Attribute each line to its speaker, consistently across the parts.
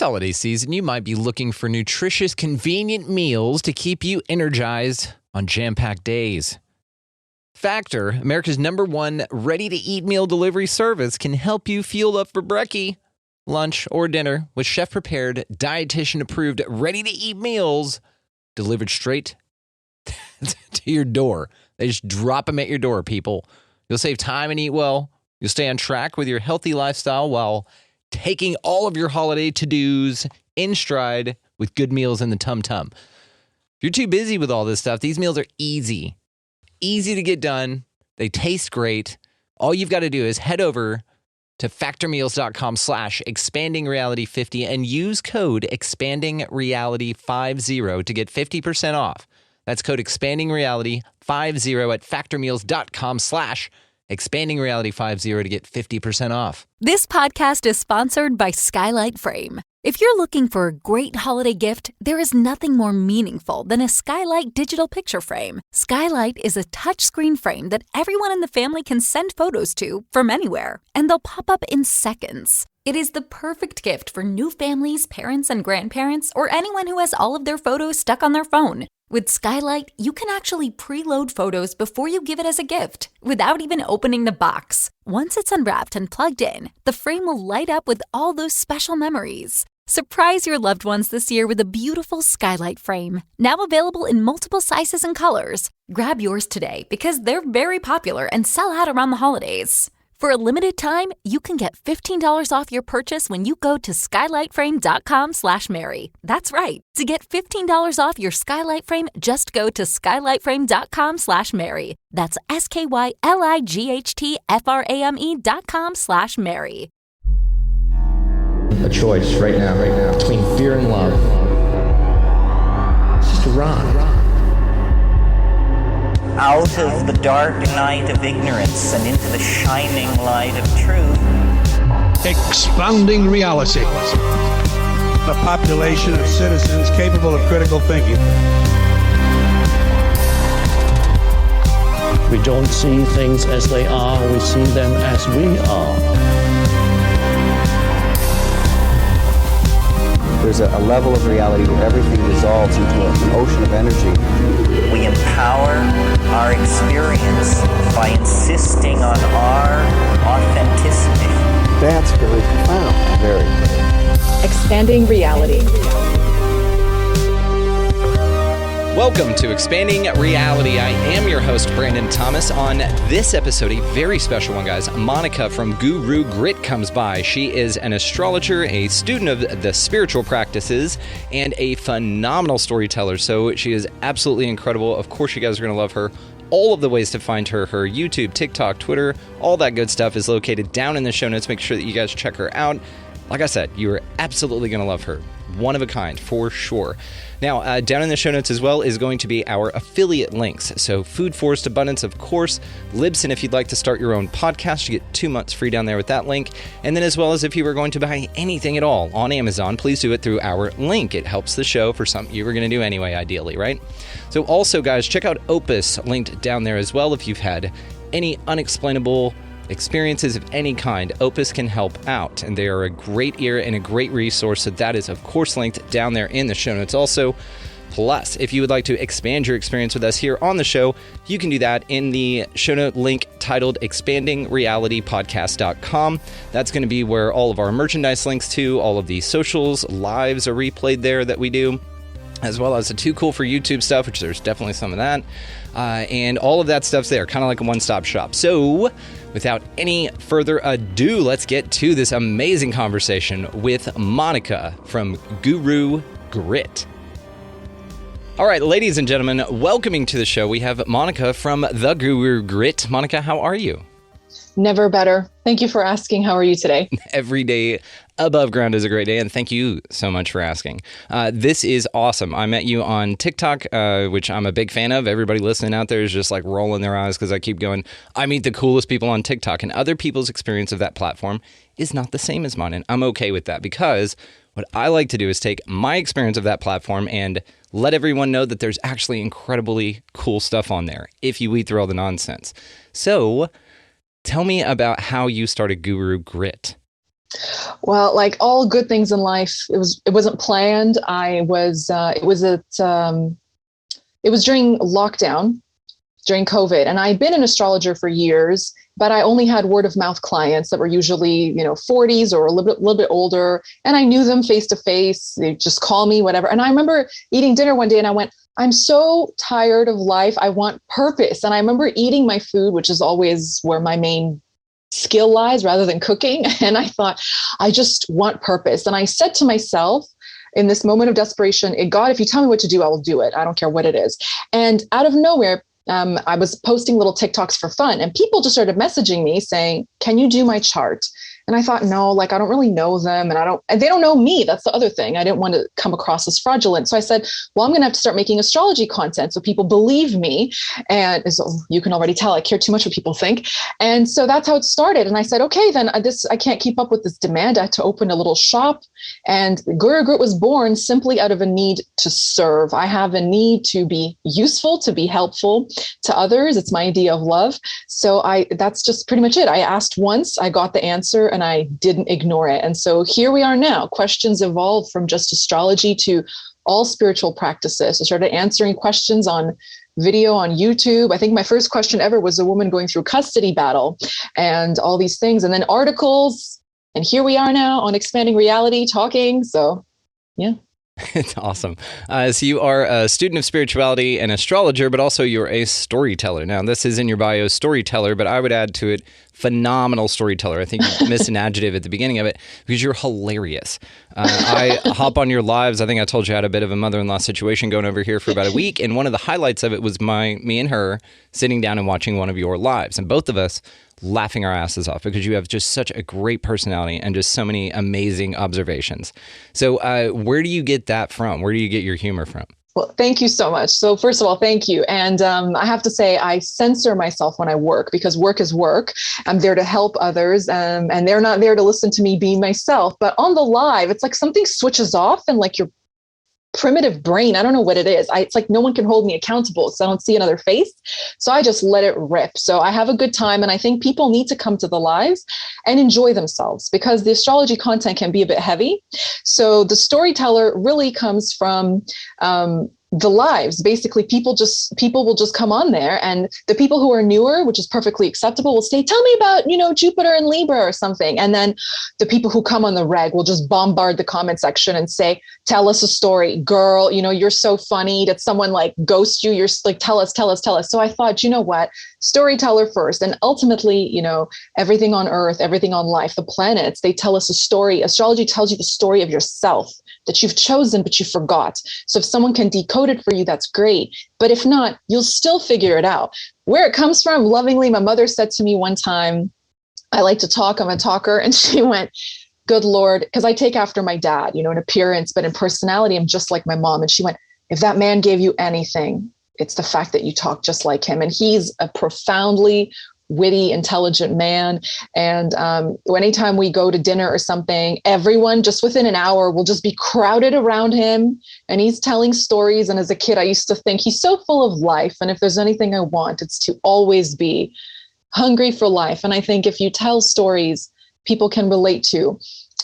Speaker 1: holiday season, you might be looking for nutritious, convenient meals to keep you energized on jam-packed days. Factor, America's #1 ready-to-eat meal delivery service, can help you fuel up for brekkie, lunch, or dinner with chef-prepared, dietitian-approved, ready-to-eat meals delivered straight to your door. They just drop them at your door, people. You'll save time and eat well. You'll stay on track with your healthy lifestyle while taking all of your holiday to-dos in stride with good meals in the tum-tum. If you're too busy with all this stuff, these meals are easy to get done. They taste great. All you've got to do is head over to factormeals.com/expandingreality50 and use code expandingreality50 to get 50% off. That's code expandingreality50 at factormeals.com/expandingreality50 to get 50% off.
Speaker 2: This podcast is sponsored by Skylight Frame. If you're looking for a great holiday gift, there is nothing more meaningful than a Skylight digital picture frame. Skylight is a touchscreen frame that everyone in the family can send photos to from anywhere, and they'll pop up in seconds. It is the perfect gift for new families, parents, and grandparents, or anyone who has all of their photos stuck on their phone. With Skylight, you can actually preload photos before you give it as a gift, without even opening the box. Once it's unwrapped and plugged in, the frame will light up with all those special memories. Surprise your loved ones this year with a beautiful Skylight frame, now available in multiple sizes and colors. Grab yours today because they're very popular and sell out around the holidays. For a limited time, you can get $15 off your purchase when you go to skylightframe.com/Mary. That's right. To get $15 off your Skylight frame, just go to skylightframe.com/Mary. That's SKYLIGHTFRAME.com/Mary.
Speaker 3: A choice right now, between fear and love. It's just a rock.
Speaker 4: Out of the dark night of ignorance and into the shining light of truth.
Speaker 5: Expanding reality.
Speaker 6: A population of citizens capable of critical thinking.
Speaker 7: We don't see things as they are, we see them as we are.
Speaker 8: There's a level of reality where everything dissolves into an ocean of energy.
Speaker 4: We empower our experience by insisting on our authenticity.
Speaker 8: That's very profound. Very.
Speaker 9: Expanding reality.
Speaker 1: Welcome to Expanding Reality. I am your host, Brandon Thomas. On this episode, a very special one, guys. Monika from Guru Grit comes by. She is an astrologer, a student of the spiritual practices, and a phenomenal storyteller. So she is absolutely incredible. Of course, you guys are going to love her. All of the ways to find her, her YouTube, TikTok, Twitter, all that good stuff is located down in the show notes. Make sure that you guys check her out. Like I said, you are absolutely going to love her. One of a kind, for sure. Now, down in the show notes as well is going to be our affiliate links. So Food Forest Abundance, of course, Libsyn, if you'd like to start your own podcast, you get 2 months free down there with that link. And then as well as if you were going to buy anything at all on Amazon, please do it through our link. It helps the show for something you were going to do anyway, ideally, right? So also, guys, check out Opus, linked down there as well. If you've had any unexplainable experiences of any kind, Opus can help out, and they are a great ear and a great resource. So that is, of course, linked down there in the show notes also. Plus, if you would like to expand your experience with us here on the show, you can do that in the show note link titled expandingrealitypodcast.com. That's going to be where all of our merchandise links to, all of the socials, lives are replayed there that we do, as well as the Too Cool for YouTube stuff, which there's definitely some of that. And all of that stuff's there, kind of like a one-stop shop. So without any further ado, let's get to this amazing conversation with Monika from Guru Grit. All right, ladies and gentlemen, welcoming to the show, we have Monika from the Guru Grit. Monika, how are you?
Speaker 9: Never better. Thank you for asking. How are you today?
Speaker 1: Every day above ground is a great day, and thank you so much for asking. This is awesome. I met you on TikTok, which I'm a big fan of. Everybody listening out there is just like rolling their eyes because I keep going, I meet the coolest people on TikTok, and other people's experience of that platform is not the same as mine, and I'm okay with that because what I like to do is take my experience of that platform and let everyone know that there's actually incredibly cool stuff on there if you weed through all the nonsense. So tell me about how you started Guru Grit.
Speaker 9: Well, like all good things in life, it wasn't planned. It was during lockdown, during COVID, and I'd been an astrologer for years, but I only had word of mouth clients that were usually, 40s or a little bit older, and I knew them face to face. They just call me, whatever. And I remember eating dinner one day, and I went, I'm so tired of life. I want purpose. And I remember eating my food, which is always where my main skill lies rather than cooking. And I thought, I just want purpose. And I said to myself, in this moment of desperation, God, if you tell me what to do, I will do it. I don't care what it is. And out of nowhere, I was posting little TikToks for fun, and people just started messaging me saying, can you do my chart? And I thought, no, like, I don't really know them, and they don't know me. That's the other thing. I didn't want to come across as fraudulent. So I said, well, I'm going to have to start making astrology content so people believe me. And so you can already tell I care too much what people think. And so that's how it started. And I said, okay, then I can't keep up with this demand. I had to open a little shop. And Guru Grit was born simply out of a need to serve. I have a need to be useful, to be helpful to others. It's my idea of love. So that's just pretty much it. I asked once, I got the answer, and I didn't ignore it. And so here we are now. Questions evolved from just astrology to all spiritual practices. I started answering questions on video on YouTube. I think my first question ever was a woman going through custody battle and all these things, and then articles. And here we are now on Expanding Reality talking. So, yeah.
Speaker 1: It's awesome. So you are a student of spirituality and astrologer, but also you're a storyteller. Now, this is in your bio, storyteller, but I would add to it, phenomenal storyteller. I think you missed an adjective at the beginning of it because you're hilarious. I hop on your lives. I think I told you I had a bit of a mother-in-law situation going over here for about a week, and one of the highlights of it was me and her sitting down and watching one of your lives, and both of us laughing our asses off because you have just such a great personality and just so many amazing observations. So where do you get that from? Where do you get your humor from?
Speaker 9: Well, thank you so much. So first of all, thank you. And I have to say, I censor myself when I work because work is work. I'm there to help others, and they're not there to listen to me be myself. But on the live, it's like something switches off, and like your primitive brain, I don't know what it is. It's like no one can hold me accountable because I don't see another face. So I just let it rip. So I have a good time. And I think people need to come to the lives and enjoy themselves because the astrology content can be a bit heavy. So the storyteller really comes from the lives. Basically, people will just come on there, and the people who are newer, which is perfectly acceptable, will say, tell me about, Jupiter and Libra or something. And then the people who come on the reg will just bombard the comment section and say, tell us a story, girl, you're so funny. Did someone like ghost you? You're like, tell us. So I thought, you know what, storyteller first. And ultimately, everything on earth, everything on life, the planets, they tell us a story. Astrology tells you the story of yourself that you've chosen, but you forgot. So if someone can decode it for you, that's great. But if not, you'll still figure it out. Where it comes from, lovingly, my mother said to me one time, I like to talk, I'm a talker. And she went, good Lord, because I take after my dad, in appearance, but in personality, I'm just like my mom. And she went, if that man gave you anything, it's the fact that you talk just like him. And he's a profoundly witty, intelligent man. And anytime we go to dinner or something, everyone just within an hour will just be crowded around him, and he's telling stories. And as a kid, I used to think he's so full of life. And if there's anything I want, it's to always be hungry for life. And I think if you tell stories people can relate to,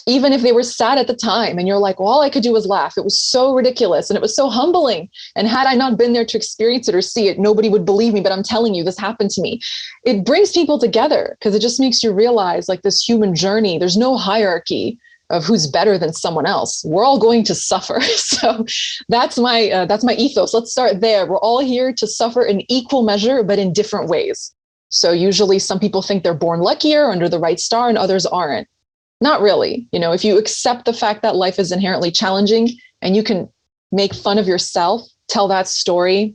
Speaker 9: even if they were sad at the time, and you're like, well, all I could do was laugh. It was so ridiculous and it was so humbling. And had I not been there to experience it or see it, nobody would believe me. But I'm telling you, this happened to me. It brings people together because it just makes you realize, like, this human journey, there's no hierarchy of who's better than someone else. We're all going to suffer. So that's my ethos. Let's start there. We're all here to suffer in equal measure, but in different ways. So usually some people think they're born luckier under the right star and others aren't. Not really. If you accept the fact that life is inherently challenging and you can make fun of yourself, tell that story,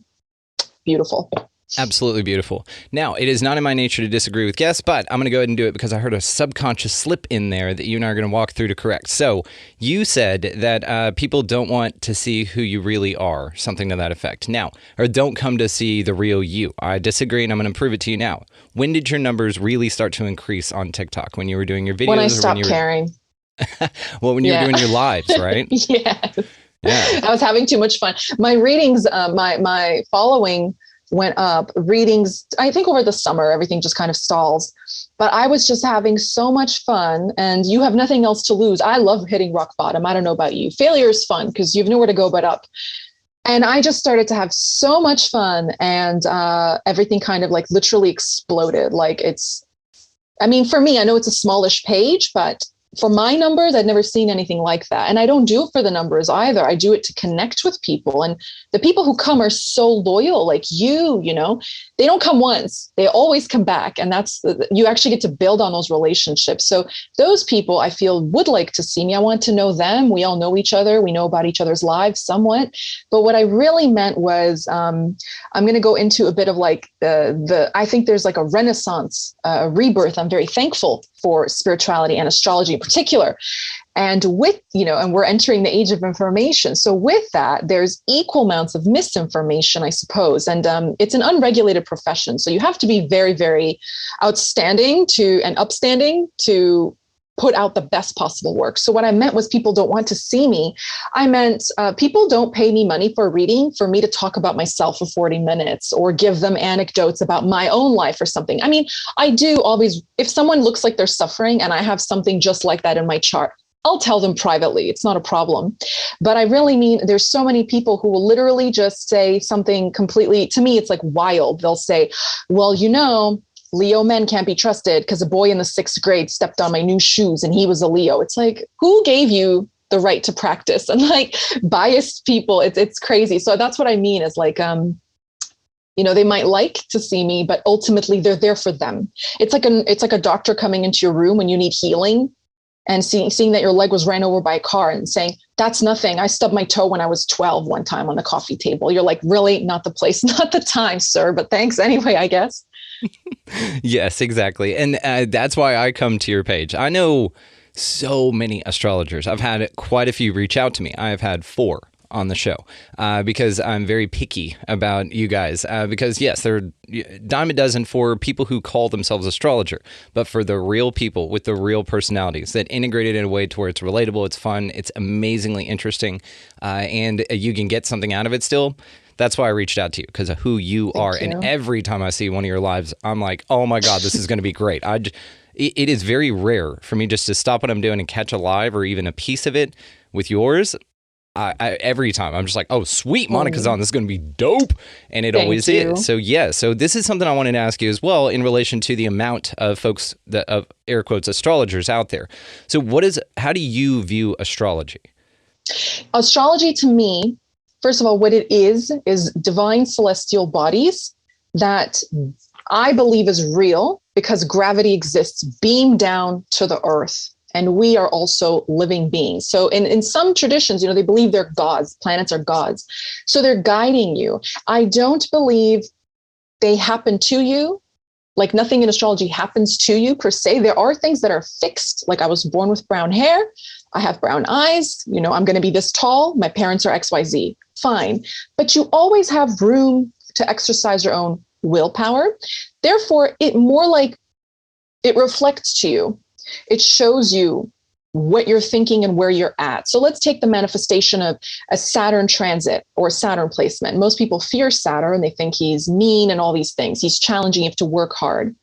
Speaker 9: beautiful.
Speaker 1: Absolutely beautiful. Now, it is not in my nature to disagree with guests, but I'm going to go ahead and do it because I heard a subconscious slip in there that you and I are going to walk through to correct. So you said that people don't want to see who you really are, something to that effect. Now, or don't come to see the real you. I disagree, and I'm going to prove it to you now. When did your numbers really start to increase on TikTok? When you were doing your videos?
Speaker 9: When I stopped caring.
Speaker 1: Well, when you were doing your lives, right?
Speaker 9: Yes.
Speaker 1: Yeah.
Speaker 9: I was having too much fun. My readings, my following went up. Readings, I think over the summer, everything just kind of stalls. But I was just having so much fun, and you have nothing else to lose. I love hitting rock bottom. I don't know about you. Failure is fun because you have nowhere to go but up. And I just started to have so much fun, and everything kind of like literally exploded. Like for me, I know it's a smallish page, but for my numbers, I'd never seen anything like that. And I don't do it for the numbers either. I do it to connect with people. And the people who come are so loyal, like you know, they don't come once, they always come back. And you actually get to build on those relationships. So those people I feel would like to see me. I want to know them. We all know each other. We know about each other's lives somewhat. But what I really meant was, I'm going to go into a bit of like I think there's like a renaissance, a rebirth. I'm very thankful for spirituality and astrology in particular. And and we're entering the age of information. So with that, there's equal amounts of misinformation, I suppose. And it's an unregulated profession. So you have to be very, very outstanding and upstanding to put out the best possible work. So what I meant was people don't want to see me. I meant people don't pay me money for a reading for me to talk about myself for 40 minutes or give them anecdotes about my own life or something. I mean, I do always, if someone looks like they're suffering and I have something just like that in my chart, I'll tell them privately. It's not a problem. But I really mean, there's so many people who will literally just say something completely, to me, it's like wild. They'll say, well, Leo men can't be trusted because a boy in the 6th grade stepped on my new shoes and he was a Leo. It's like, who gave you the right to practice? And like biased people, it's crazy. So that's what I mean is like, they might like to see me, but ultimately they're there for them. It's like a doctor coming into your room when you need healing and seeing that your leg was ran over by a car and saying, that's nothing. I stubbed my toe when I was 12 one time on the coffee table. You're like, really? Not the place, not the time, sir. But thanks anyway, I guess.
Speaker 1: Yes, exactly. And that's why I come to your page. I know so many astrologers. I've had quite a few reach out to me. I've had 4 on the show because I'm very picky about you guys because yes, they're a dime a dozen for people who call themselves astrologer, but for the real people with the real personalities that integrate it in a way to where it's relatable, it's fun, it's amazingly interesting, and you can get something out of it still. That's why I reached out to you, because of who you are. And every time I see one of your lives, I'm like, oh my God, this is going to be great. It is very rare for me just to stop what I'm doing and catch a live or even a piece of it. With yours, every time I'm just like, oh, sweet, Monika's on. This is going to be dope. And it always is. So yeah, so this is something I wanted to ask you as well in relation to the amount of folks, of air quotes, astrologers out there. So how do you view astrology?
Speaker 9: Astrology to me, first of all, what it is divine celestial bodies that I believe is real because gravity exists beamed down to the earth. And we are also living beings. So in some traditions, they believe they're gods. Planets are gods. So they're guiding you. I don't believe they happen to you. Like nothing in astrology happens to you per se. There are things that are fixed. Like I was born with brown hair. I have brown eyes. I'm going to be this tall. My parents are XYZ. Fine. But you always have room to exercise your own willpower. Therefore, it reflects to you. It shows you what you're thinking and where you're at. So let's take the manifestation of a Saturn transit or Saturn placement. Most people fear Saturn. They think he's mean and all these things. He's challenging. You have to work hard.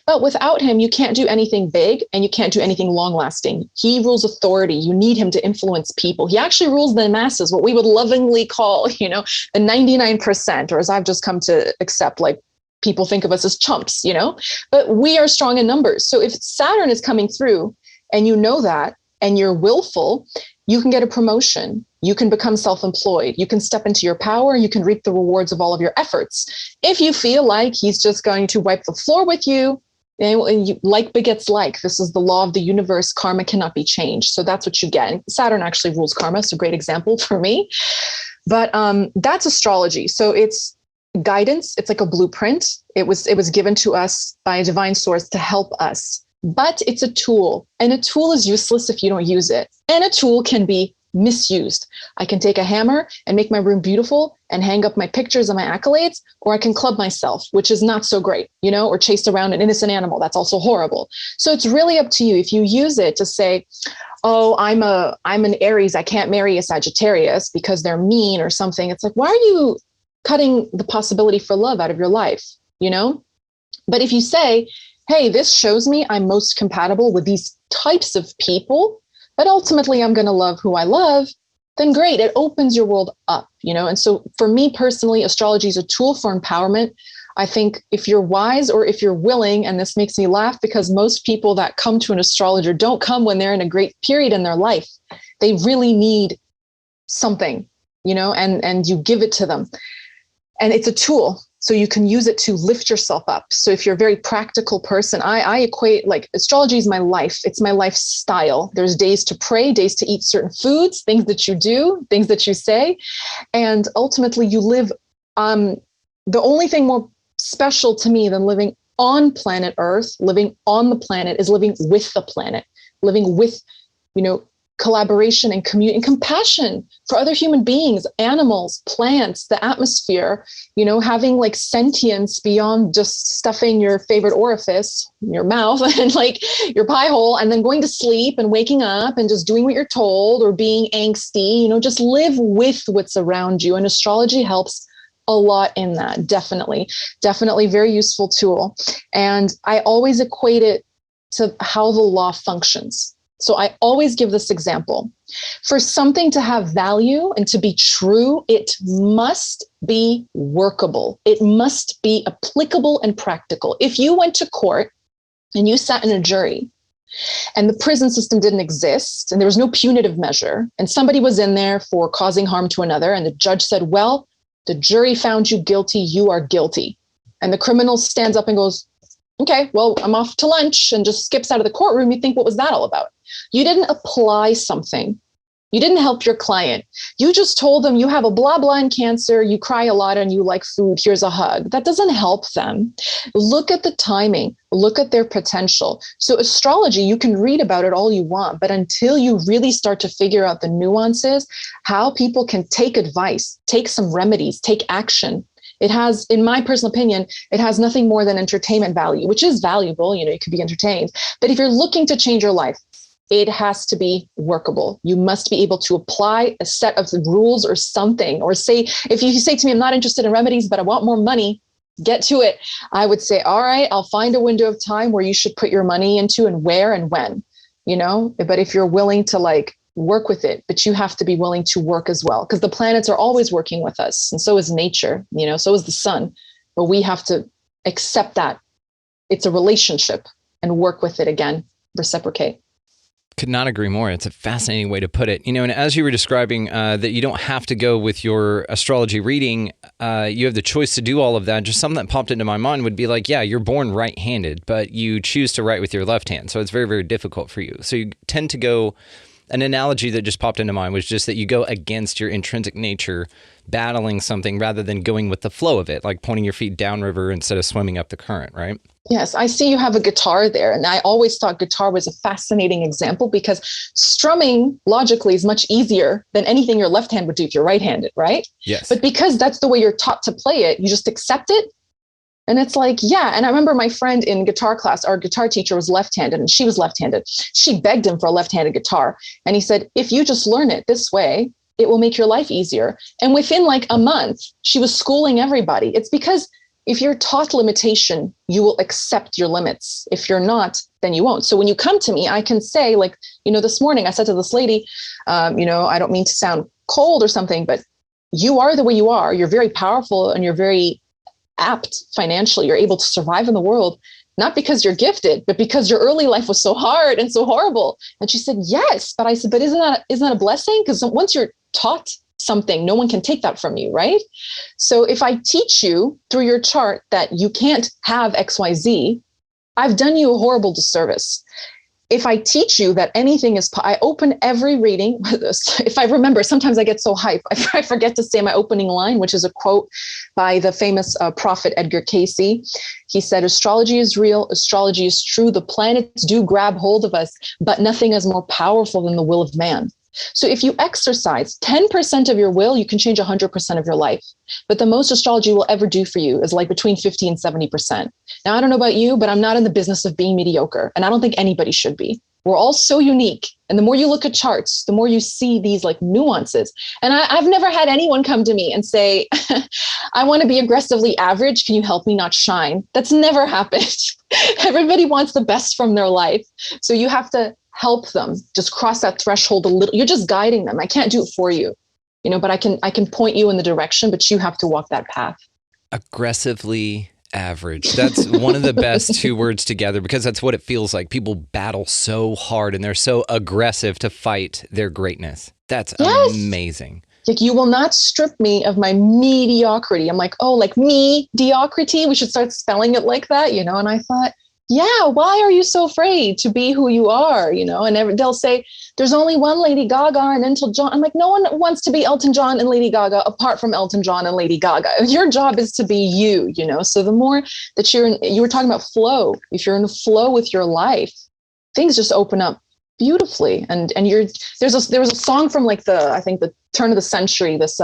Speaker 9: But without him, you can't do anything big and you can't do anything long lasting. He rules authority. You need him to influence people. He actually rules the masses, what we would lovingly call, the 99%, or as I've just come to accept, like people think of us as chumps, but we are strong in numbers. So if Saturn is coming through and you know that, and you're willful, you can get a promotion. You can become self-employed. You can step into your power. You can reap the rewards of all of your efforts. If you feel like he's just going to wipe the floor with you, and like begets like. This is the law of the universe. Karma cannot be changed. So that's what you get. And Saturn actually rules karma. It's a great example for me. But that's astrology. So it's guidance. It's like a blueprint. It was given to us by a divine source to help us. But it's a tool, and a tool is useless if you don't use it. And a tool can be misused. I can take a hammer and make my room beautiful and hang up my pictures and my accolades, or I can club myself, which is not so great, or chase around an innocent animal. That's also horrible. So it's really up to you. If you use it to say, oh, I'm an Aries, I can't marry a Sagittarius because they're mean or something. It's like, why are you cutting the possibility for love out of your life, you know? But if you say, hey, this shows me I'm most compatible with these types of people, but ultimately I'm going to love who I love, then great. It opens your world up, you know? And so for me personally, astrology is a tool for empowerment. I think if you're wise or if you're willing, and this makes me laugh because most people that come to an astrologer don't come when they're in a great period in their life. They really need something, you know, and you give it to them. And it's a tool. So you can use it to lift yourself up. So if you're a very practical person, I equate, like, astrology is my life. It's my lifestyle. There's days to pray, days to eat certain foods, things that you do, things that you say. And ultimately you live, the only thing more special to me than living on planet Earth, living on the planet, is living with the planet, living with, you know, collaboration and community and compassion for other human beings, animals, plants, the atmosphere, you know, having like sentience beyond just stuffing your favorite orifice, your mouth and like your pie hole, and then going to sleep and waking up and just doing what you're told or being angsty, you know, just live with what's around you. And astrology helps a lot in that. Definitely very useful tool. And I always equate it to how the law functions. So I always give this example. For something to have value and to be true, it must be workable. It must be applicable and practical. If you went to court and you sat in a jury and the prison system didn't exist and there was no punitive measure and somebody was in there for causing harm to another and the judge said, well, the jury found you guilty, you are guilty. And the criminal stands up and goes, okay, well, I'm off to lunch, and just skips out of the courtroom. You think, what was that all about? You didn't apply something. You didn't help your client. You just told them you have a blah, blah in cancer, you cry a lot and you like food, here's a hug. That doesn't help them. Look at the timing, look at their potential. So astrology, you can read about it all you want, but until you really start to figure out the nuances, how people can take advice, take some remedies, take action, it has, in my personal opinion, it has nothing more than entertainment value, which is valuable. You know, you could be entertained. But if you're looking to change your life, it has to be workable. You must be able to apply a set of rules or something, or say, if you say to me, I'm not interested in remedies, but I want more money, get to it. I would say, all right, I'll find a window of time where you should put your money into and where and when, you know, but if you're willing to like work with it, but you have to be willing to work as well, because the planets are always working with us. And so is nature, you know, so is the sun, but we have to accept that it's a relationship and work with it again, reciprocate.
Speaker 1: Could not agree more. It's a fascinating way to put it. You know, and as you were describing that you don't have to go with your astrology reading, you have the choice to do all of that. Just something that popped into my mind would be like, yeah, you're born right-handed, but you choose to write with your left hand. So it's very, very difficult for you. So you tend to go, an analogy that just popped into mind was just that you go against your intrinsic nature, battling something rather than going with the flow of it, like pointing your feet downriver instead of swimming up the current, right?
Speaker 9: Yes, I see you have a guitar there. And I always thought guitar was a fascinating example because strumming logically is much easier than anything your left hand would do if you're right-handed, right?
Speaker 1: Yes.
Speaker 9: But because that's the way you're taught to play it, you just accept it. And it's like, yeah. And I remember my friend in guitar class, our guitar teacher was left-handed and she was left-handed. She begged him for a left-handed guitar. And he said, if you just learn it this way, it will make your life easier. And within like a month, she was schooling everybody. It's because if you're taught limitation, you will accept your limits. If you're not, then you won't. So when you come to me, I can say, like, you know, this morning I said to this lady, you know, I don't mean to sound cold or something, but you are the way you are. You're very powerful and you're very apt financially. You're able to survive in the world, not because you're gifted, but because your early life was so hard and so horrible. And she said, yes. But I said, but isn't that a blessing? Because once you're taught something, no one can take that from you, right? So if I teach you through your chart that you can't have XYZ, I've done you a horrible disservice. If I teach you that anything is, I open every reading with this. If I remember, sometimes I get so hyped, I forget to say my opening line, which is a quote by the famous prophet Edgar Cayce. He said, astrology is real, astrology is true, the planets do grab hold of us, but nothing is more powerful than the will of man. So if you exercise 10% of your will, you can change 100% of your life. But the most astrology will ever do for you is like between 50 and 70%. Now, I don't know about you, but I'm not in the business of being mediocre. And I don't think anybody should be. We're all so unique. And the more you look at charts, the more you see these like nuances. And I've never had anyone come to me and say, I want to be aggressively average. Can you help me not shine? That's never happened. Everybody wants the best from their life. So you have to help them just cross that threshold a little. You're just guiding them. I can't do it for you, but I can point you in the direction, but you have to walk that path.
Speaker 1: Aggressively average. That's one of the best two words together, because that's what it feels like. People battle so hard and they're so aggressive to fight their greatness. That's amazing.
Speaker 9: Like, you will not strip me of my mediocrity. I'm like, oh, like mediocrity. We should start spelling it like that, And I thought, yeah, why are you so afraid to be who you are? And they'll say, there's only one Lady Gaga and Elton John. I'm like, no one wants to be Elton John and Lady Gaga apart from Elton John and Lady Gaga. Your job is to be you, So the more that you were talking about flow, if you're in flow with your life, things just open up beautifully. And there was a song from like I think the turn of the century, this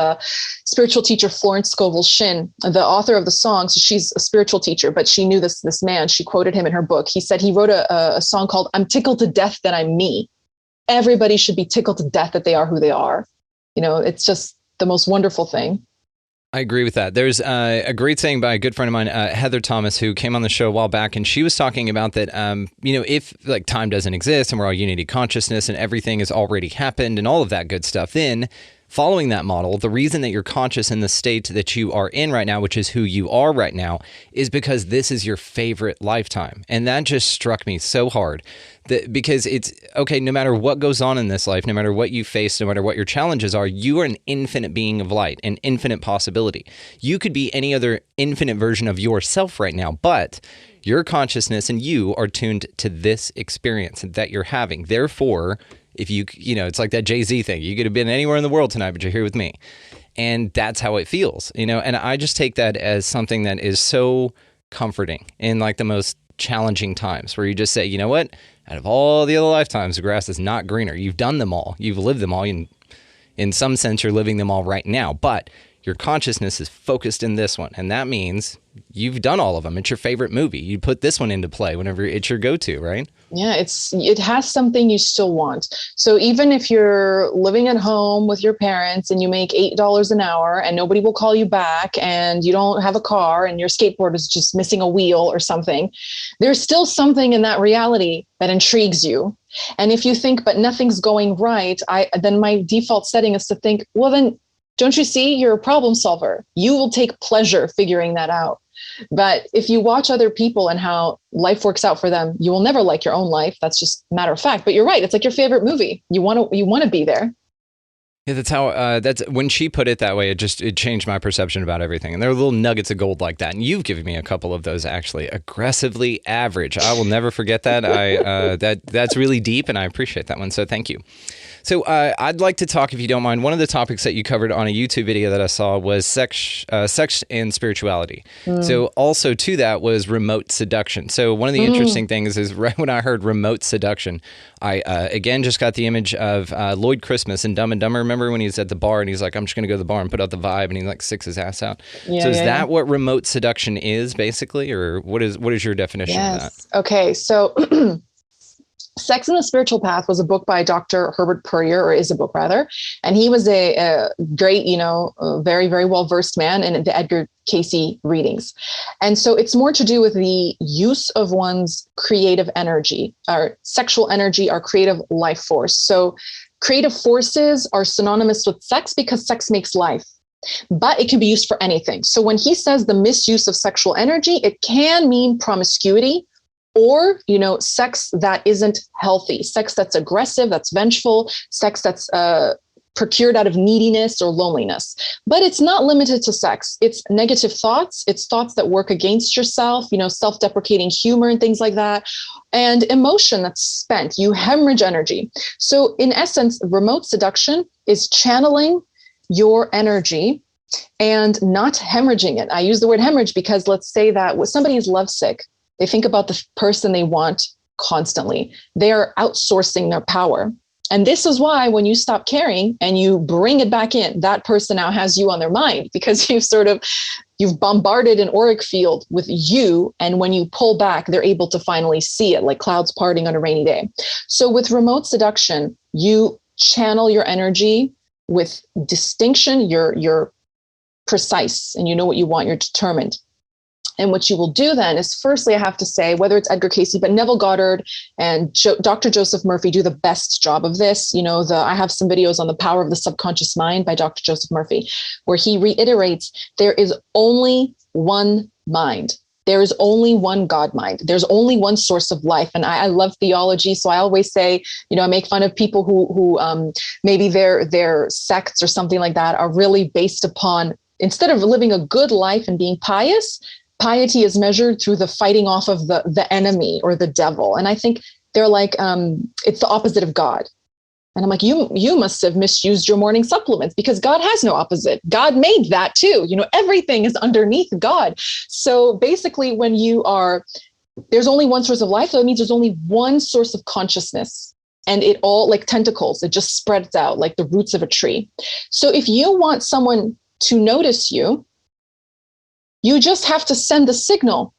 Speaker 9: spiritual teacher, Florence Scovel Shinn, the author of the song. So she's a spiritual teacher, but she knew this man. She quoted him in her book. He said he wrote a song called "I'm tickled to death that I'm me." Everybody should be tickled to death that they are who they are. It's just the most wonderful thing.
Speaker 1: I agree with that. There's a great saying by a good friend of mine, Heather Thomas, who came on the show a while back, and she was talking about that, if like time doesn't exist and we're all unity consciousness and everything has already happened and all of that good stuff, then following that model, the reason that you're conscious in the state that you are in right now, which is who you are right now, is because this is your favorite lifetime. And that just struck me so hard. Because it's, okay, no matter what goes on in this life, no matter what you face, no matter what your challenges are, you are an infinite being of light, an infinite possibility. You could be any other infinite version of yourself right now, but your consciousness and you are tuned to this experience that you're having. Therefore, if it's like that Jay-Z thing. You could have been anywhere in the world tonight, but you're here with me. And that's how it feels, and I just take that as something that is so comforting in like the most challenging times, where you just say, you know what? Out of all the other lifetimes, the grass is not greener. You've done them all. You've lived them all. In some sense, you're living them all right now. But your consciousness is focused in this one. And that means you've done all of them. It's your favorite movie. You put this one into play whenever it's your go-to, right?
Speaker 9: Yeah, it has something you still want. So even if you're living at home with your parents and you make $8 an hour and nobody will call you back, and you don't have a car and your skateboard is just missing a wheel or something, there's still something in that reality that intrigues you. And if you think, but nothing's going right, then my default setting is to think, well, then don't you see, you're a problem solver. You will take pleasure figuring that out. But if you watch other people and how life works out for them, you will never like your own life. That's just a matter of fact. But you're right. It's like your favorite movie. You want to be there.
Speaker 1: Yeah, that's how. That's when she put it that way. It changed my perception about everything. And there are little nuggets of gold like that. And you've given me a couple of those actually. Aggressively average. I will never forget that. That's really deep, and I appreciate that one. So thank you. So I'd like to talk, if you don't mind, one of the topics that you covered on a YouTube video that I saw was sex and spirituality. So also to that was remote seduction. So one of the interesting things is right when I heard remote seduction, I again just got the image of Lloyd Christmas in Dumb and Dumber. Remember when he's at the bar and he's like, I'm just going to go to the bar and put out the vibe, and he like sticks his ass out. Yeah, so is that what remote seduction is basically, or what is your definition of that?
Speaker 9: Okay, so Sex and the Spiritual Path was a book by Dr. Herbert Puryear, or is a book rather. And he was a great, very, very well-versed man in the Edgar Cayce readings. And so it's more to do with the use of one's creative energy, our sexual energy, our creative life force. So creative forces are synonymous with sex because sex makes life. But it can be used for anything. So when he says the misuse of sexual energy, it can mean promiscuity, or, sex that isn't healthy, sex that's aggressive, that's vengeful, sex that's procured out of neediness or loneliness. But it's not limited to sex. It's negative thoughts. It's thoughts that work against yourself, self-deprecating humor and things like that. And emotion that's spent. You hemorrhage energy. So in essence, remote seduction is channeling your energy and not hemorrhaging it. I use the word hemorrhage because let's say that when somebody is lovesick, they think about the person they want constantly. They're outsourcing their power. And this is why when you stop caring and you bring it back in, that person now has you on their mind because you've sort of you've bombarded an auric field with you. And when you pull back, they're able to finally see it, like clouds parting on a rainy day. So with remote seduction, you channel your energy with distinction. You're precise and you know what you want. You're determined. And what you will do then is, firstly, I have to say, whether it's Edgar Cayce, but Neville Goddard and Dr. Joseph Murphy do the best job of this. You know, I have some videos on the power of the subconscious mind by Dr. Joseph Murphy, where he reiterates there is only one mind. There is only one God mind. There's only one source of life. And I love theology. So I always say, you know, I make fun of people who maybe their sects or something like that are really based upon, instead of living a good life and being pious, piety is measured through the fighting off of the enemy or the devil. And I think they're like, it's the opposite of God. And I'm like, you must have misused your morning supplements, because God has no opposite. God made that too. You know, everything is underneath God. So basically, when there's only one source of life, so that means there's only one source of consciousness. And it all, like tentacles, it just spreads out like the roots of a tree. So if you want someone to notice you, you just have to send the signal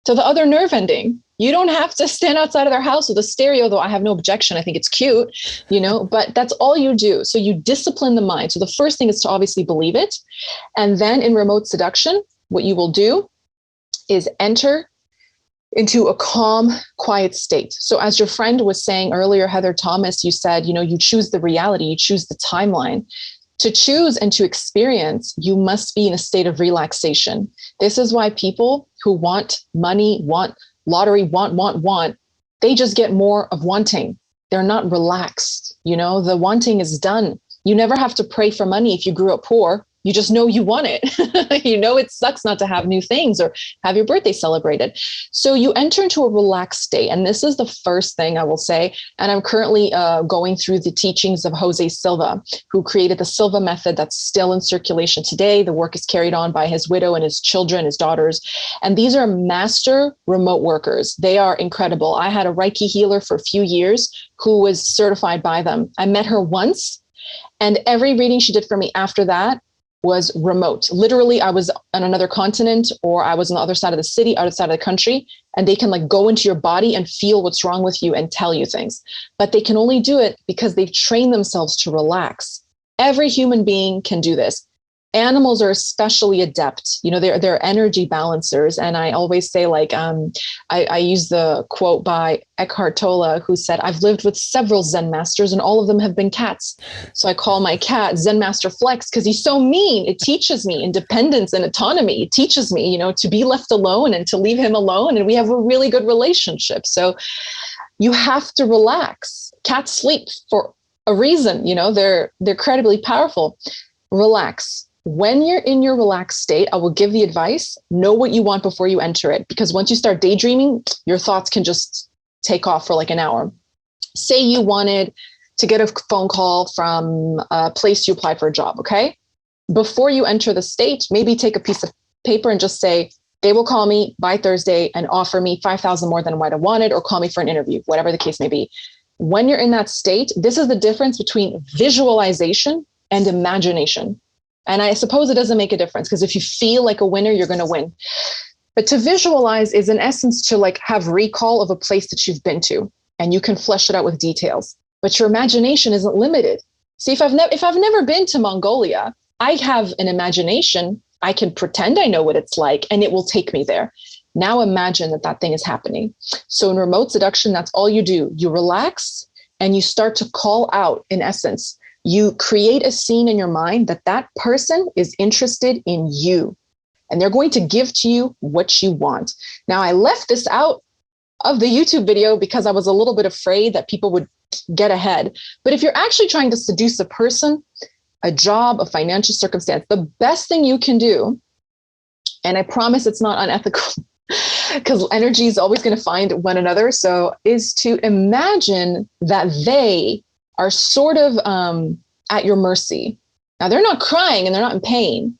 Speaker 9: to the other nerve ending. You don't have to stand outside of their house with a stereo, though I have no objection. I think it's cute, you know, but that's all you do. So you discipline the mind. So the first thing is to obviously believe it. And then in remote seduction, what you will do is enter into a calm, quiet state. So as your friend was saying earlier, Heather Thomas, you said, you know, you choose the reality, you choose the timeline. To choose and to experience, you must be in a state of relaxation. This is why people who want money, want lottery, want, they just get more of wanting. They're not relaxed. You know, the wanting is done. You never have to pray for money if you grew up poor. You just know you want it. You know, it sucks not to have new things or have your birthday celebrated. So you enter into a relaxed state. And this is the first thing I will say. And I'm currently going through the teachings of Jose Silva, who created the Silva method that's still in circulation today. The work is carried on by his widow and his children, his daughters. And these are master remote workers. They are incredible. I had a Reiki healer for a few years who was certified by them. I met her once, and every reading she did for me after that was remote. Literally, I was on another continent, or I was on the other side of the city, other side of the country, and they can like go into your body and feel what's wrong with you and tell you things. But they can only do it because they've trained themselves to relax. Every human being can do this. Animals are especially adept. You know, they're energy balancers. And I always say, like, I use the quote by Eckhart Tolle, who said, I've lived with several Zen masters and all of them have been cats. So I call my cat Zen Master Flex because he's so mean. It teaches me independence and autonomy. It teaches me, you know, to be left alone and to leave him alone. And we have a really good relationship. So you have to relax. Cats sleep for a reason. You know, they're incredibly powerful. Relax. When you're in your relaxed state, I will give the advice, know what you want before you enter it. Because once you start daydreaming, your thoughts can just take off for like an hour. Say you wanted to get a phone call from a place you applied for a job, okay? Before you enter the state, maybe take a piece of paper and just say, they will call me by Thursday and offer me $5,000 more than what I wanted, or call me for an interview, whatever the case may be. When you're in that state, this is the difference between visualization and imagination. And I suppose it doesn't make a difference, because if you feel like a winner, you're going to win. But to visualize is in essence to like have recall of a place that you've been to, and you can flesh it out with details. But your imagination isn't limited. See, if I've never been to Mongolia, I have an imagination. I can pretend I know what it's like, and it will take me there. Now imagine that thing is happening. So in remote seduction, that's all you do. You relax and you start to call out, in essence. You create a scene in your mind that person is interested in you, and they're going to give to you what you want. Now, I left this out of the YouTube video because I was a little bit afraid that people would get ahead. But if you're actually trying to seduce a person, a job, a financial circumstance, the best thing you can do, and I promise it's not unethical because energy is always going to find one another, so is to imagine that they are sort of at your mercy. Now, they're not crying and they're not in pain,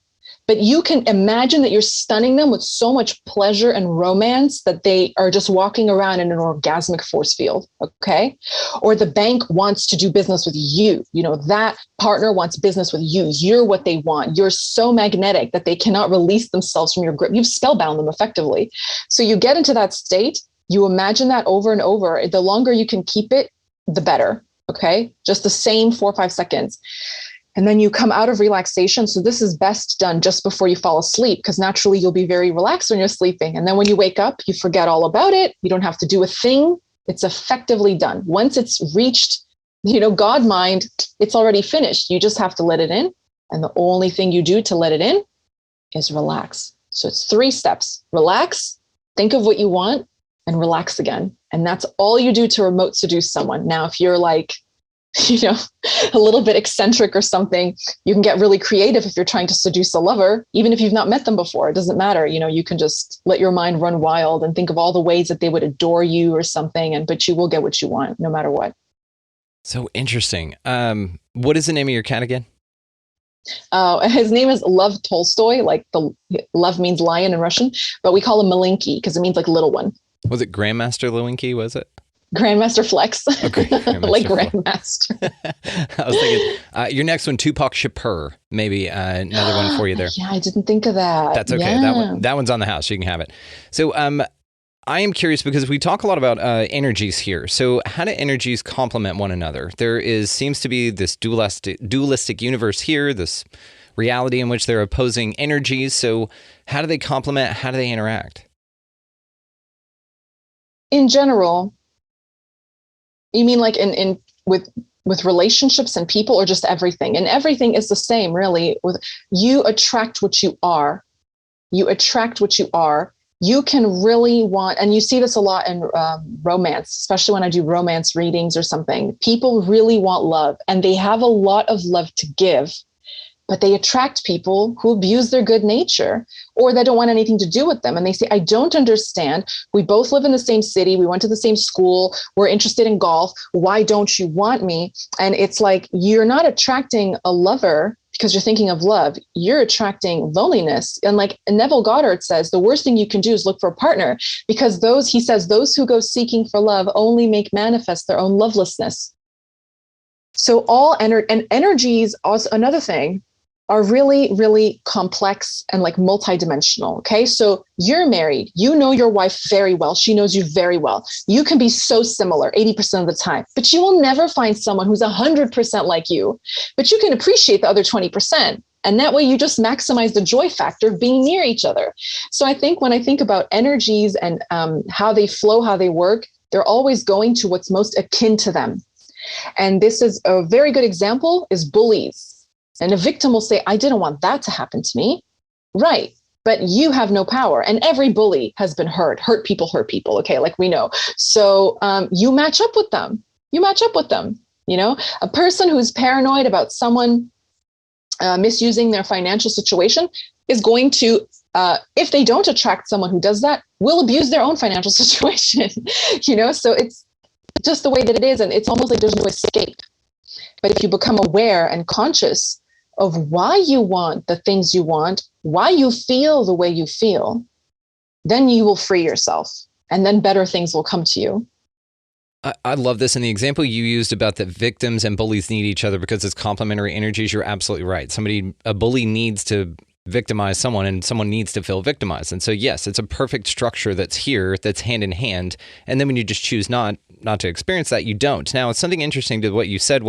Speaker 9: But you can imagine that you're stunning them with so much pleasure and romance that they are just walking around in an orgasmic force field. Okay. Or the bank wants to do business with you. You know, that partner wants business with you. You're what they want. You're so magnetic that they cannot release themselves from your grip. You've spellbound them effectively. So you get into that state. You imagine that over and over. The longer you can keep it, the better. Okay. Just the same 4 or 5 seconds. And then you come out of relaxation. So this is best done just before you fall asleep, because naturally you'll be very relaxed when you're sleeping. And then when you wake up, you forget all about it. You don't have to do a thing. It's effectively done. Once it's reached, God mind, it's already finished. You just have to let it in. And the only thing you do to let it in is relax. So it's 3 steps. Relax, think of what you want, and relax again. And that's all you do to remote seduce someone. Now, if you're like, a little bit eccentric or something, you can get really creative if you're trying to seduce a lover, even if you've not met them before. It doesn't matter. You can just let your mind run wild and think of all the ways that they would adore you or something. But you will get what you want no matter what.
Speaker 1: So interesting. What is the name of your cat again?
Speaker 9: His name is Love Tolstoy. Like the love means lion in Russian, but we call him Malinki because it means like little one.
Speaker 1: Was it Grandmaster Lewinsky? Was it?
Speaker 9: Grandmaster Flex. Okay, Grandmaster like Grandmaster.
Speaker 1: I was thinking your next one, Tupac Shakur, maybe another one for you there.
Speaker 9: Yeah, I didn't think of that.
Speaker 1: That's okay.
Speaker 9: Yeah.
Speaker 1: That one's on the house. You can have it. So I am curious because we talk a lot about energies here. So how do energies complement one another? There seems to be this dualistic universe here, this reality in which they're opposing energies. So how do they complement? How do they interact?
Speaker 9: In general, you mean like in with relationships and people, or just everything? And everything is the same, really. You attract what you are. You attract what you are. You can really want, and you see this a lot in romance, especially when I do romance readings or something. People really want love, and they have a lot of love to give, but they attract people who abuse their good nature, or they don't want anything to do with them. And they say, I don't understand. We both live in the same city. We went to the same school. We're interested in golf. Why don't you want me? And it's like, you're not attracting a lover because you're thinking of love. You're attracting loneliness. And like Neville Goddard says, the worst thing you can do is look for a partner, because those who go seeking for love only make manifest their own lovelessness. So energies, also another thing, are really, really complex and like multidimensional. Okay. So you're married, you know your wife very well. She knows you very well. You can be so similar 80% of the time, but you will never find someone who's 100% like you, but you can appreciate the other 20%. And that way you just maximize the joy factor of being near each other. So I think when I think about energies and how they flow, how they work, they're always going to what's most akin to them. And this is a very good example is bullies. And a victim will say, I didn't want that to happen to me. Right. But you have no power. And every bully has been hurt. Hurt people. Okay. Like we know. So you match up with them. A person who's paranoid about someone misusing their financial situation is going to, if they don't attract someone who does that, will abuse their own financial situation. So it's just the way that it is. And it's almost like there's no escape. But if you become aware and conscious of why you want the things you want, why you feel the way you feel, then you will free yourself, and then better things will come to you.
Speaker 1: I love this. And the example you used about that victims and bullies need each other because it's complementary energies, you're absolutely right. A bully needs to victimize someone, and someone needs to feel victimized. And so, yes, it's a perfect structure that's here, that's hand in hand. And then when you just choose not to experience that, you don't. Now, something interesting to what you said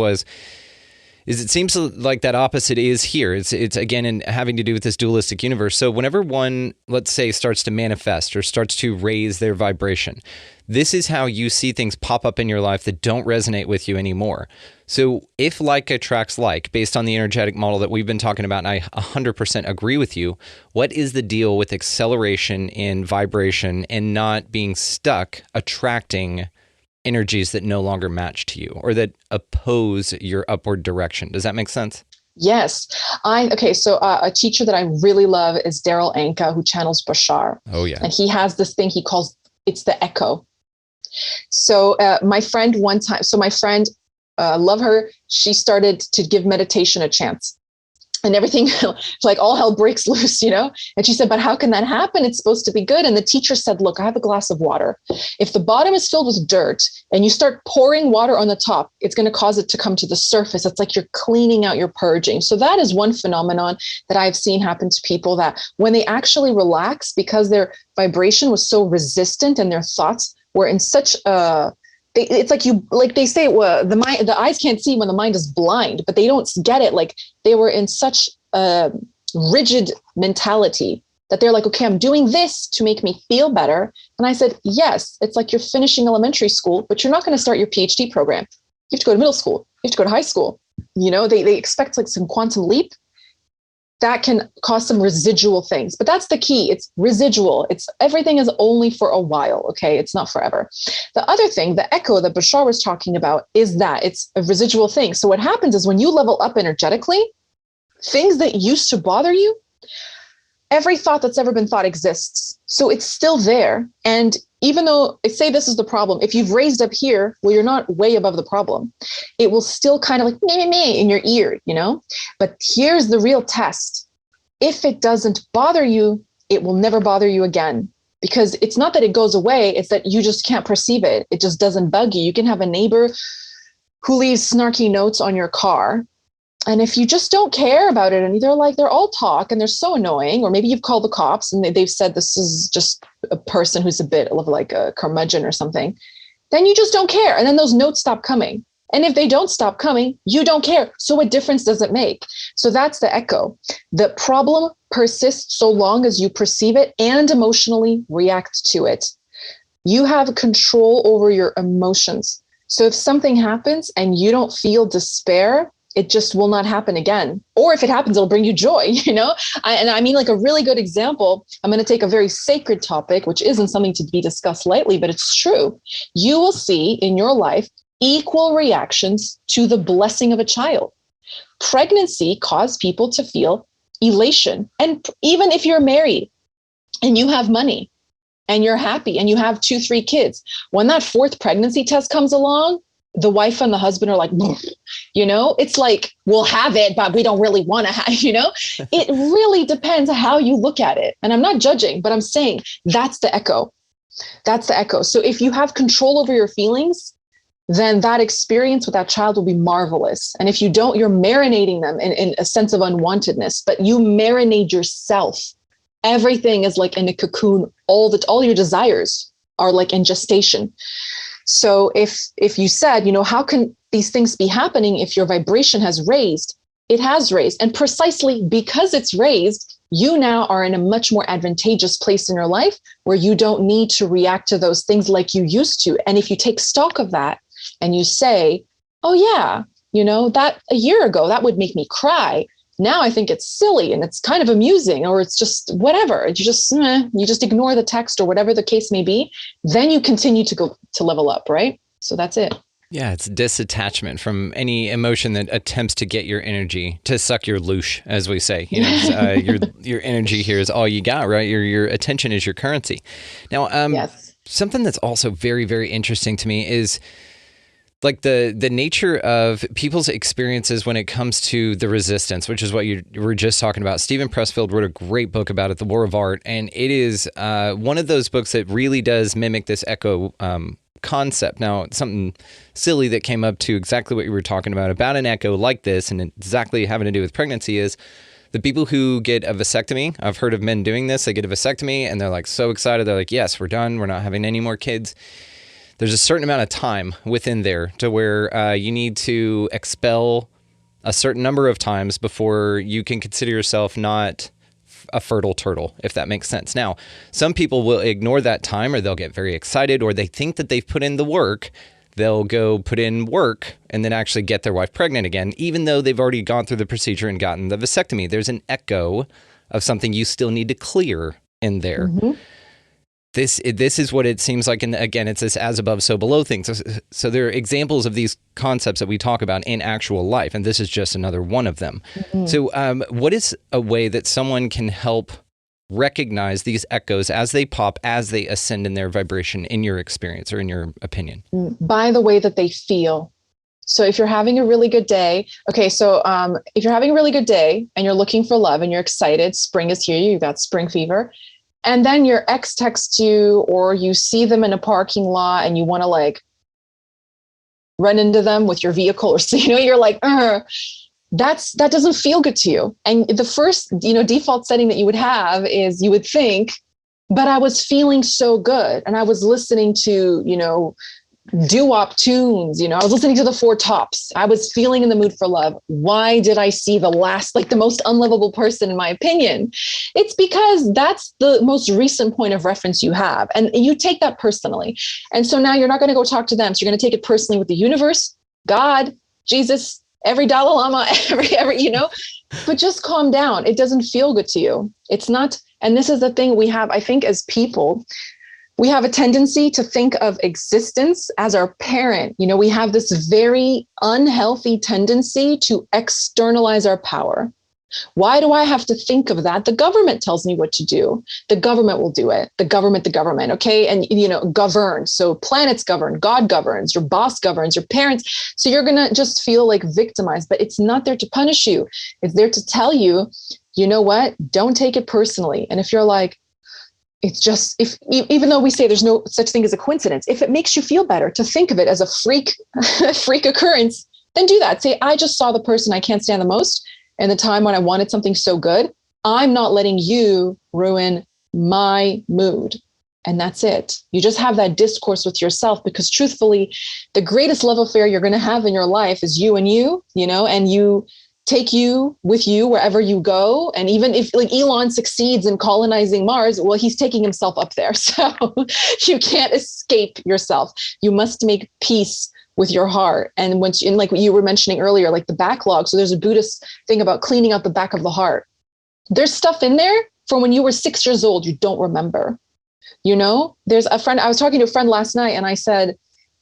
Speaker 1: is it seems like that opposite is here. It's again in having to do with this dualistic universe. So whenever one, let's say, starts to manifest or starts to raise their vibration, this is how you see things pop up in your life that don't resonate with you anymore. So if like attracts like, based on the energetic model that we've been talking about, and I 100% agree with you, what is the deal with acceleration in vibration and not being stuck attracting energies that no longer match to you or that oppose your upward direction? Does that make sense?
Speaker 9: Yes. So a teacher that I really love is Daryl Anka, who channels Bashar.
Speaker 1: Oh, yeah.
Speaker 9: And he has this thing he calls, it's the echo. So my friend one time, love her, she started to give meditation a chance. and everything like all hell breaks loose, And she said, but how can that happen? It's supposed to be good. And the teacher said, look, I have a glass of water. If the bottom is filled with dirt and you start pouring water on the top, it's going to cause it to come to the surface. It's like you're cleaning out, you're purging. So that is one phenomenon that I've seen happen to people, that when they actually relax, because their vibration was so resistant and their thoughts were in such it's like they say, the eyes can't see when the mind is blind, but they don't get it. Like they were in such a rigid mentality that they're like, okay, I'm doing this to make me feel better. And I said, yes, it's like you're finishing elementary school, but you're not going to start your PhD program. You have to go to middle school. You have to go to high school. They expect like some quantum leap. That can cause some residual things, but that's the key. It's residual. Everything is only for a while. Okay. It's not forever. The other thing, the echo that Bashar was talking about, is that it's a residual thing. So what happens is when you level up energetically, things that used to bother you, every thought that's ever been thought exists. So it's still there. And even though, say this is the problem, if you've raised up here, well, you're not way above the problem. It will still kind of like meh in your ear, But here's the real test. If it doesn't bother you, it will never bother you again. Because it's not that it goes away, it's that you just can't perceive it. It just doesn't bug you. You can have a neighbor who leaves snarky notes on your car. And if you just don't care about it, and they're all talk and they're so annoying, or maybe you've called the cops and they've said this is just a person who's a bit of like a curmudgeon or something, then you just don't care. And then those notes stop coming. And if they don't stop coming, you don't care. So what difference does it make? So that's the echo. The problem persists so long as you perceive it and emotionally react to it. You have control over your emotions. So if something happens and you don't feel despair, it just will not happen again. Or if it happens, it'll bring you joy, I mean, like a really good example, I'm going to take a very sacred topic, which isn't something to be discussed lightly, but it's true. You will see in your life equal reactions to the blessing of a child. Pregnancy caused people to feel elation. And even if you're married and you have money and you're happy and you have 2-3 kids, when that 4th pregnancy test comes along, the wife and the husband are like, it's like, we'll have it, but we don't really want to have, It really depends how you look at it. And I'm not judging, but I'm saying that's the echo. That's the echo. So if you have control over your feelings, then that experience with that child will be marvelous. And if you don't, you're marinating them in a sense of unwantedness, but you marinate yourself. Everything is like in a cocoon. All your desires are like in gestation. So if you said, how can these things be happening if your vibration has raised? It has raised. And precisely because it's raised, you now are in a much more advantageous place in your life where you don't need to react to those things like you used to. And if you take stock of that and you say, oh yeah, that a year ago, that would make me cry. Now I think it's silly and it's kind of amusing, or it's just whatever. You just ignore the text or whatever the case may be. Then you continue to go to level up, right? So that's it.
Speaker 1: Yeah, it's disattachment from any emotion that attempts to get your energy, to suck your loosh, as we say. Your energy here is all you got, right? Your attention is your currency. Now,
Speaker 9: yes.
Speaker 1: Something that's also very, very interesting to me is like the nature of people's experiences when it comes to the resistance, which is what you were just talking about. Stephen Pressfield wrote a great book about it, The War of Art, and it is one of those books that really does mimic this echo concept. Now, something silly that came up to exactly what you were talking about an echo like this, and exactly having to do with pregnancy, is the people who get a vasectomy. I've heard of men doing this. They get a vasectomy and they're like so excited. They're like, yes, we're done. We're not having any more kids. There's a certain amount of time within there to where you need to expel a certain number of times before you can consider yourself not a fertile turtle, if that makes sense. Now, some people will ignore that time, or they'll get very excited, or they think that they've put in the work. They'll go put in work and then actually get their wife pregnant again, even though they've already gone through the procedure and gotten the vasectomy. There's an echo of something you still need to clear in there. Mm-hmm. This is what it seems like. And again, it's this as above, so below thing. So there are examples of these concepts that we talk about in actual life. And this is just another one of them. Mm-hmm. So what is a way that someone can help recognize these echoes as they pop, as they ascend in their vibration, in your experience or in your opinion?
Speaker 9: By the way that they feel. So if you're having a really good day, okay, so if you're having a really good day and you're looking for love and you're excited, spring is here, you've got spring fever, and then your ex texts you or you see them in a parking lot and you want to like run into them with your vehicle or so, you're like, that doesn't feel good to you. And the first, default setting that you would have is you would think, but I was feeling so good and I was listening to, doo-wop tunes, I was listening to the Four Tops. I was feeling in the mood for love. Why did I see the most unlovable person in my opinion? It's because that's the most recent point of reference you have. And you take that personally. And so now you're not going to go talk to them. So you're going to take it personally with the universe, God, Jesus, every Dalai Lama, every, but just calm down. It doesn't feel good to you. It's not. And this is the thing we have, I think, as people, we have a tendency to think of existence as our parent. We have this very unhealthy tendency to externalize our power. Why do I have to think of that? The government tells me what to do. The government will do it. The government, okay? And, govern. So planets govern, God governs, your boss governs, your parents. So you're going to just feel like victimized, but it's not there to punish you. It's there to tell you, you know what? Don't take it personally. And if you're like, it's just, even though we say there's no such thing as a coincidence, if it makes you feel better to think of it as a freak occurrence, then do that. Say, I just saw the person I can't stand the most and the time when I wanted something so good. I'm not letting you ruin my mood. And that's it. You just have that discourse with yourself, because truthfully, the greatest love affair you're going to have in your life is you, and you take you with you wherever you go. And even if like Elon succeeds in colonizing Mars, well, he's taking himself up there. So you can't escape yourself. You must make peace with your heart. And like what you were mentioning earlier, like the backlog. So there's a Buddhist thing about cleaning out the back of the heart. There's stuff in there from when you were 6 years old, you don't remember. There's a friend, I was talking to a friend last night and I said,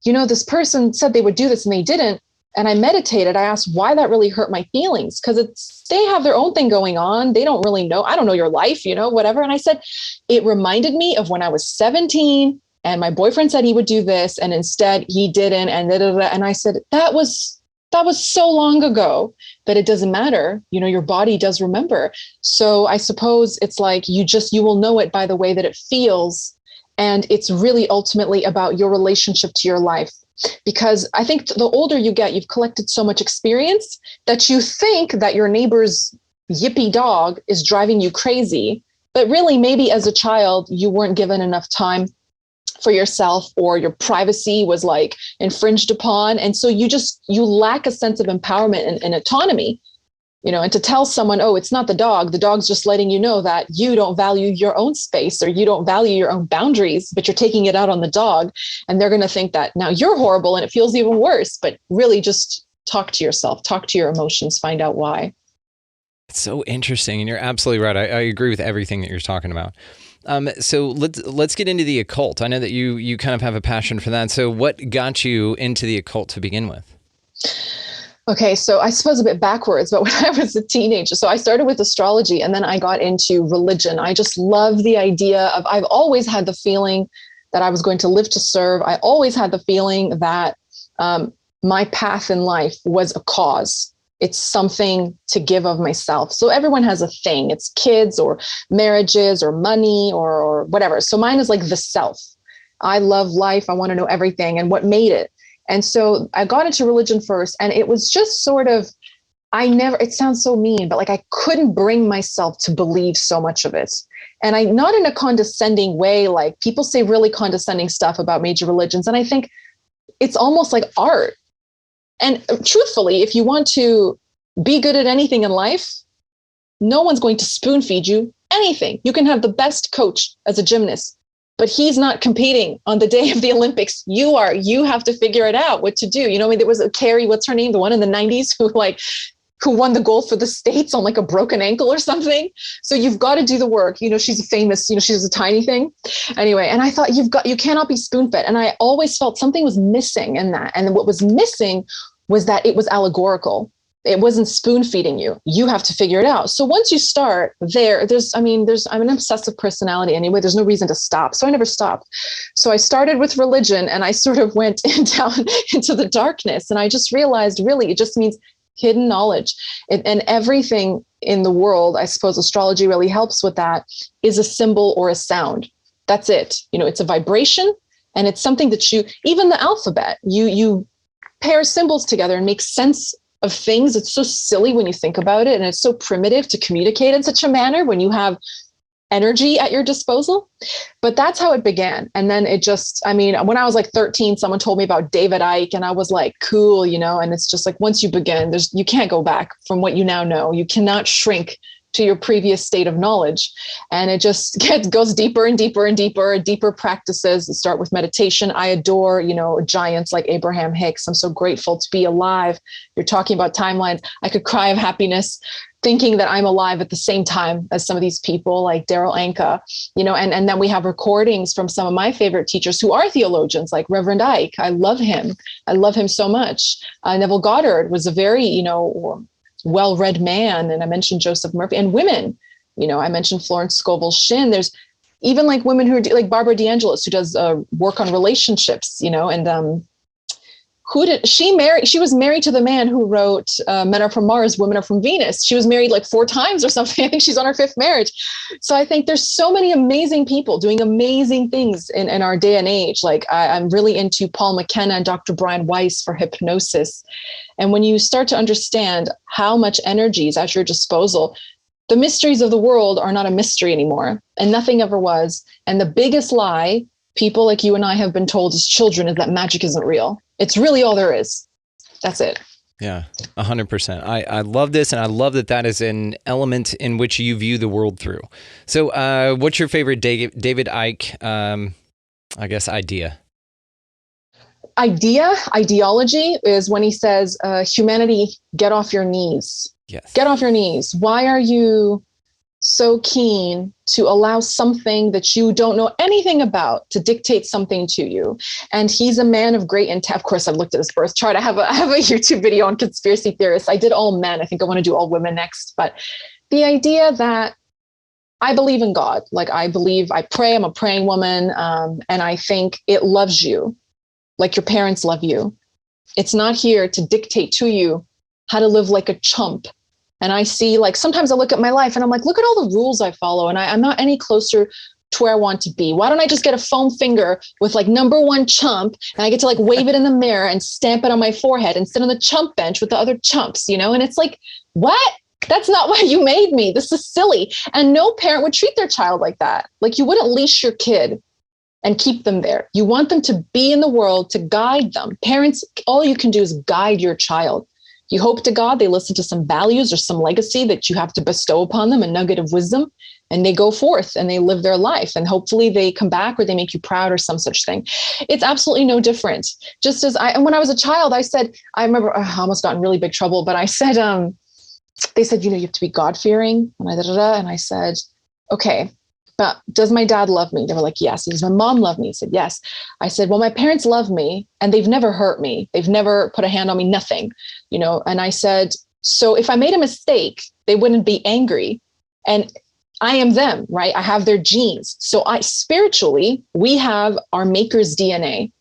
Speaker 9: this person said they would do this and they didn't. And I meditated. I asked why that really hurt my feelings, because they have their own thing going on. They don't really know. I don't know your life, whatever. And I said, it reminded me of when I was 17 and my boyfriend said he would do this and instead he didn't. And and I said, that was so long ago that it doesn't matter. Your body does remember. So I suppose it's like you will know it by the way that it feels. And it's really ultimately about your relationship to your life. Because I think the older you get, you've collected so much experience that you think that your neighbor's yippy dog is driving you crazy. But really, maybe as a child, you weren't given enough time for yourself, or your privacy was like infringed upon. And so you lack a sense of empowerment and autonomy, and to tell someone, oh, it's not the dog's just letting you know that you don't value your own space or you don't value your own boundaries, but you're taking it out on the dog. And they're going to think that now you're horrible and it feels even worse. But really just talk to yourself, talk to your emotions, find out why.
Speaker 1: It's so interesting. And you're absolutely right. I agree with everything that you're talking about. So let's get into the occult. I know that you kind of have a passion for that. So what got you into the occult to begin with?
Speaker 9: Okay, so I suppose a bit backwards, but when I was a teenager, so I started with astrology and then I got into religion. I just love the idea of, I've always had the feeling that I was going to live to serve. I always had the feeling that my path in life was a cause. It's something to give of myself. So everyone has a thing. It's kids or marriages or money or whatever. So mine is like the self. I love life. I want to know everything and what made it. And so I got into religion first, and it was just sort of, it sounds so mean, but like I couldn't bring myself to believe so much of it. And not in a condescending way, like people say really condescending stuff about major religions. And I think it's almost like art. And truthfully, if you want to be good at anything in life, no one's going to spoon feed you anything. You can have the best coach as a gymnast, but he's not competing on the day of the Olympics. You are. You have to figure it out what to do. There was a Carrie, what's her name? The one in the 90s who won the gold for the States on like a broken ankle or something. So you've got to do the work. She's famous, she's a tiny thing. Anyway, and I thought you cannot be spoon fed. And I always felt something was missing in that. And what was missing was that it was allegorical. It wasn't spoon feeding you. You have to figure it out. So once you start I'm an obsessive personality anyway. There's no reason to stop. So I never stopped. So I started with religion and I sort of went down into the darkness. And I just realized really it just means hidden knowledge. And everything in the world, I suppose astrology really helps with that, is a symbol or a sound. That's it. It's a vibration and it's something that even the alphabet, you pair symbols together and make sense of things. It's so silly when you think about it. And it's so primitive to communicate in such a manner when you have energy at your disposal. But that's how it began. And then it just, when I was like 13, someone told me about David Icke and I was like, cool, and it's just like, once you begin, you can't go back from what you now know. You cannot shrink to your previous state of knowledge. And it just goes deeper and deeper and deeper practices. Start with meditation. I adore, giants like Abraham Hicks. I'm so grateful to be alive. You're talking about timelines. I could cry of happiness thinking that I'm alive at the same time as some of these people like Daryl Anka, and then we have recordings from some of my favorite teachers who are theologians like Reverend Icke. I love him. I love him so much. Neville Goddard was a very, well-read man. And I mentioned Joseph Murphy and women, I mentioned Florence Scovel Shinn. There's even like women who are like Barbara DeAngelis, who does work on relationships, and who did she marry? She was married to the man who wrote Men Are From Mars, Women Are From Venus. She was married like 4 times or something. I think she's on her 5th marriage. So I think there's so many amazing people doing amazing things in our day and age. Like I'm really into Paul McKenna and Dr. Brian Weiss for hypnosis. And when you start to understand how much energy is at your disposal, the mysteries of the world are not a mystery anymore, and nothing ever was. And the biggest lie people like you and I have been told as children is that magic isn't real. It's really all there is. That's it.
Speaker 1: Yeah, 100%. I love this, and I love that is an element in which you view the world through. So what's your favorite David Icke, idea? Ideology is when he says, humanity, get off your knees. Yes.
Speaker 9: Get off your knees. Why are you so keen to allow something that you don't know anything about to dictate something to you? And he's a man of great intent. Of course, I've looked at his birth chart. I have a YouTube video on conspiracy theorists. I did all men. I think I want to do all women next. But the idea that I believe in God, like I pray, I'm a praying woman. And I think it loves you like your parents love you. It's not here to dictate to you how to live like a chump. And I see, like, sometimes I look at my life and I'm like, look at all the rules I follow. And I'm not any closer to where I want to be. Why don't I just get a foam finger with like #1 chump, and I get to like wave it in the mirror and stamp it on my forehead and sit on the chump bench with the other chumps, And it's like, what? That's not why you made me. This is silly. And no parent would treat their child like that. Like, you wouldn't leash your kid and keep them there. You want them to be in the world, to guide them. Parents, all you can do is guide your child. You hope to God they listen to some values or some legacy that you have to bestow upon them, a nugget of wisdom, and they go forth and they live their life. And hopefully they come back or they make you proud or some such thing. It's absolutely no different. Just as when I was a child, I remember I almost got in really big trouble, but I said, they said, you have to be God-fearing. And I said, okay, but does my dad love me? They were like, yes. Does my mom love me? I said, yes. I said, well, my parents love me and they've never hurt me. They've never put a hand on me, nothing, And I said, so if I made a mistake, they wouldn't be angry. And I am them, right? I have their genes. So spiritually, we have our maker's DNA.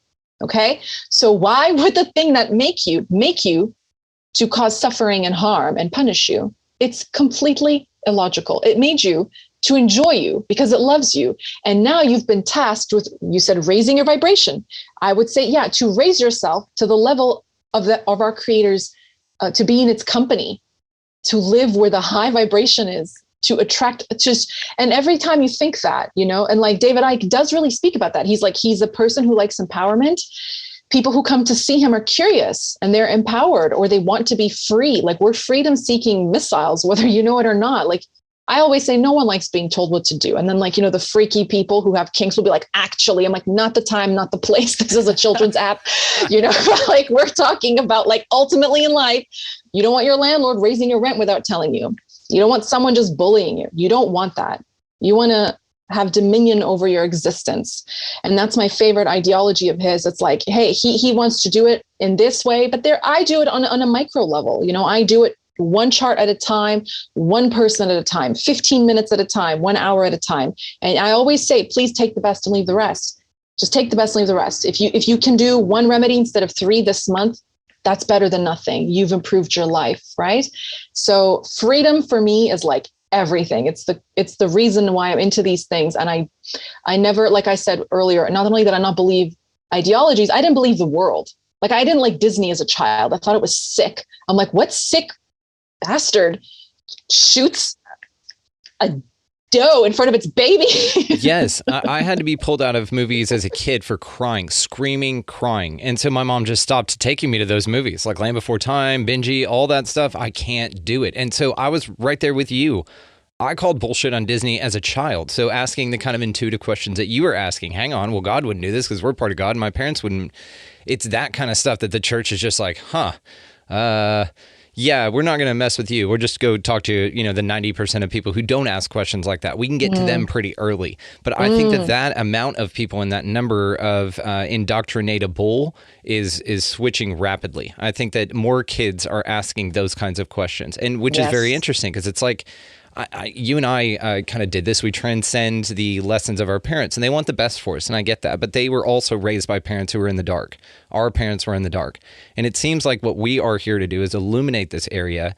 Speaker 9: Okay. So why would the thing that make you to cause suffering and harm and punish you? It's completely illogical. It made you to enjoy you because it loves you. And now you've been tasked with, you said, raising your vibration. I would say, yeah, to raise yourself to the level of our creators, to be in its company, to live where the high vibration is, to attract and every time you think that, and like David Icke does really speak about that. He's a person who likes empowerment. People who come to see him are curious and they're empowered, or they want to be free. Like, we're freedom seeking missiles, whether you know it or not. Like, I always say no one likes being told what to do. And then the freaky people who have kinks will be like, actually, I'm like, not the time, not the place. This is a children's app, like we're talking about like ultimately in life, you don't want your landlord raising your rent without telling you. You don't want someone just bullying you. You don't want that. You want to have dominion over your existence. And that's my favorite ideology of his. It's like, hey, he wants to do it in this way, but I do it on a micro level. I do it one chart at a time, one person at a time, 15 minutes at a time, 1 hour at a time. And I always say, please take the best and leave the rest. Just take the best and leave the rest. If you can do one remedy instead of 3 this month, that's better than nothing. You've improved your life, right? So freedom for me is like everything. It's the reason why I'm into these things. And I never, like I said earlier, not only did I not believe ideologies, I didn't believe the world. Like I didn't like Disney as a child. I thought it was sick. I'm like, what sick bastard shoots a doe in front of its baby?
Speaker 1: Yes, I had to be pulled out of movies as a kid for crying, screaming, crying. And so my mom just stopped taking me to those movies, like Land Before Time, Benji, all that stuff. I can't do it. And so I was right there with you. I called bullshit on Disney as a child. So asking the kind of intuitive questions that you were asking, hang on, well, God wouldn't do this because we're part of God and my parents wouldn't. It's that kind of stuff that the church is just like, yeah, we're not going to mess with you. We'll just go talk to, the 90% of people who don't ask questions like that. We can get to them pretty early. But I think that amount of people and that number of indoctrinatable is switching rapidly. I think that more kids are asking those kinds of questions, and which is very interesting because it's like, you and I kind of did this. We transcend the lessons of our parents, and they want the best for us, and I get that. But they were also raised by parents who were in the dark. Our parents were in the dark. And it seems like what we are here to do is illuminate this area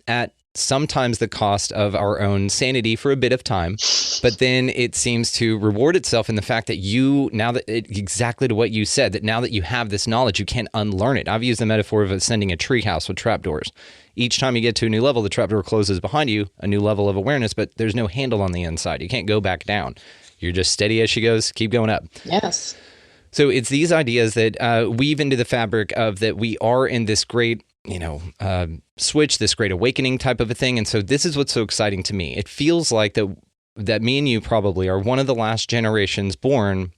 Speaker 1: at sometimes the cost of our own sanity for a bit of time. But then it seems to reward itself in the fact that exactly to what you said, that now that you have this knowledge, you can't unlearn it. I've used the metaphor of ascending a treehouse with trapdoors. Each time you get to a new level, the trapdoor closes behind you, a new level of awareness, but there's no handle on the inside. You can't go back down. You're just steady as she goes, keep going up.
Speaker 9: Yes.
Speaker 1: So it's these ideas that weave into the fabric of that we are in this great, switch, this great awakening type of a thing. And so this is what's so exciting to me. It feels like that me and you probably are one of the last generations born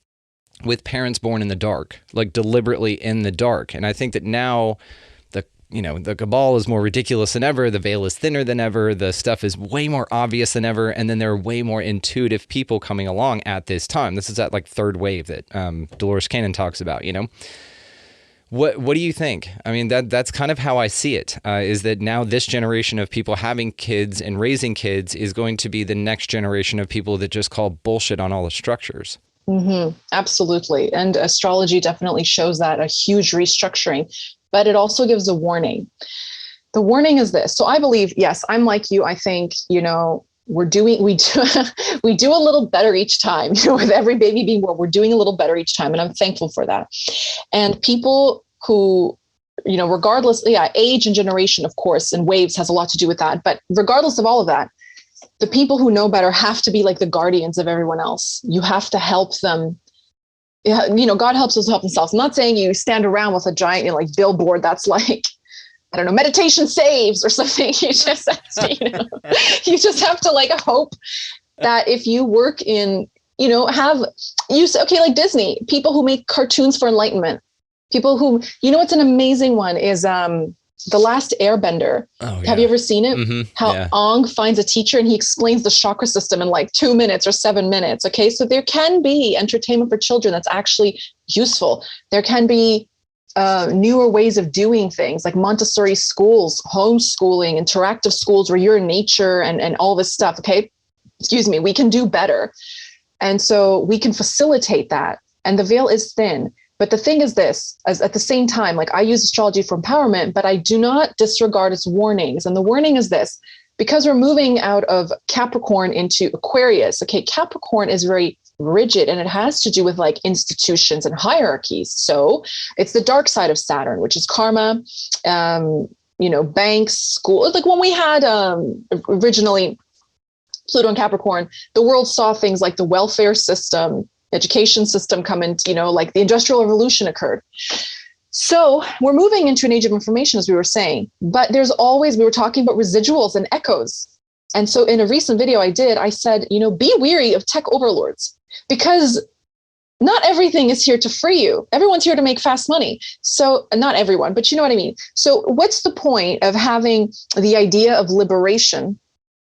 Speaker 1: with parents born in the dark, like deliberately in the dark. And I think that now the cabal is more ridiculous than ever. The veil is thinner than ever. The stuff is way more obvious than ever. And then there are way more intuitive people coming along at this time. This is that like third wave that Dolores Cannon talks about, What do you think? I mean, that's kind of how I see it, is that now this generation of people having kids and raising kids is going to be the next generation of people that just call bullshit on all the structures.
Speaker 9: Mm-hmm. Absolutely. And astrology definitely shows that, a huge restructuring. But it also gives a warning. The warning is this. So I believe, yes, I'm like you. I think, we do a little better each time, with every baby being born, we're doing a little better each time. And I'm thankful for that. And people who, regardless, age and generation, of course, and waves has a lot to do with that. But regardless of all of that, the people who know better have to be like the guardians of everyone else. You have to help them. God helps us help themselves. I'm not saying you stand around with a giant, billboard that's like, I don't know, meditation saves or something. You just have to, you just have to hope that if you work in, like Disney, people who make cartoons for enlightenment, people who, what's an amazing one is The Last Airbender. Oh, yeah. Have you ever seen it? Mm-hmm. How Aang finds a teacher and he explains the chakra system in 2 minutes or 7 minutes. Okay. So there can be entertainment for children that's actually useful. There can be newer ways of doing things like Montessori schools, homeschooling, interactive schools where you're in nature and all this stuff. Okay. Excuse me. We can do better. And so we can facilitate that. And the veil is thin. But the thing is this, as at the same time, I use astrology for empowerment, but I do not disregard its warnings. And the warning is this, because we're moving out of Capricorn into Aquarius. Okay. Capricorn is very rigid and it has to do with institutions and hierarchies. So it's the dark side of Saturn, which is karma, banks, school. Like when we had originally Pluto and Capricorn, the world saw things like the welfare system, education system come in, the Industrial Revolution occurred. So we're moving into an age of information, as we were saying, but we were talking about residuals and echoes. And so in a recent video I said, be weary of tech overlords, because not everything is here to free you. Everyone's here to make fast money. So not everyone, but you know what I mean? So what's the point of having the idea of liberation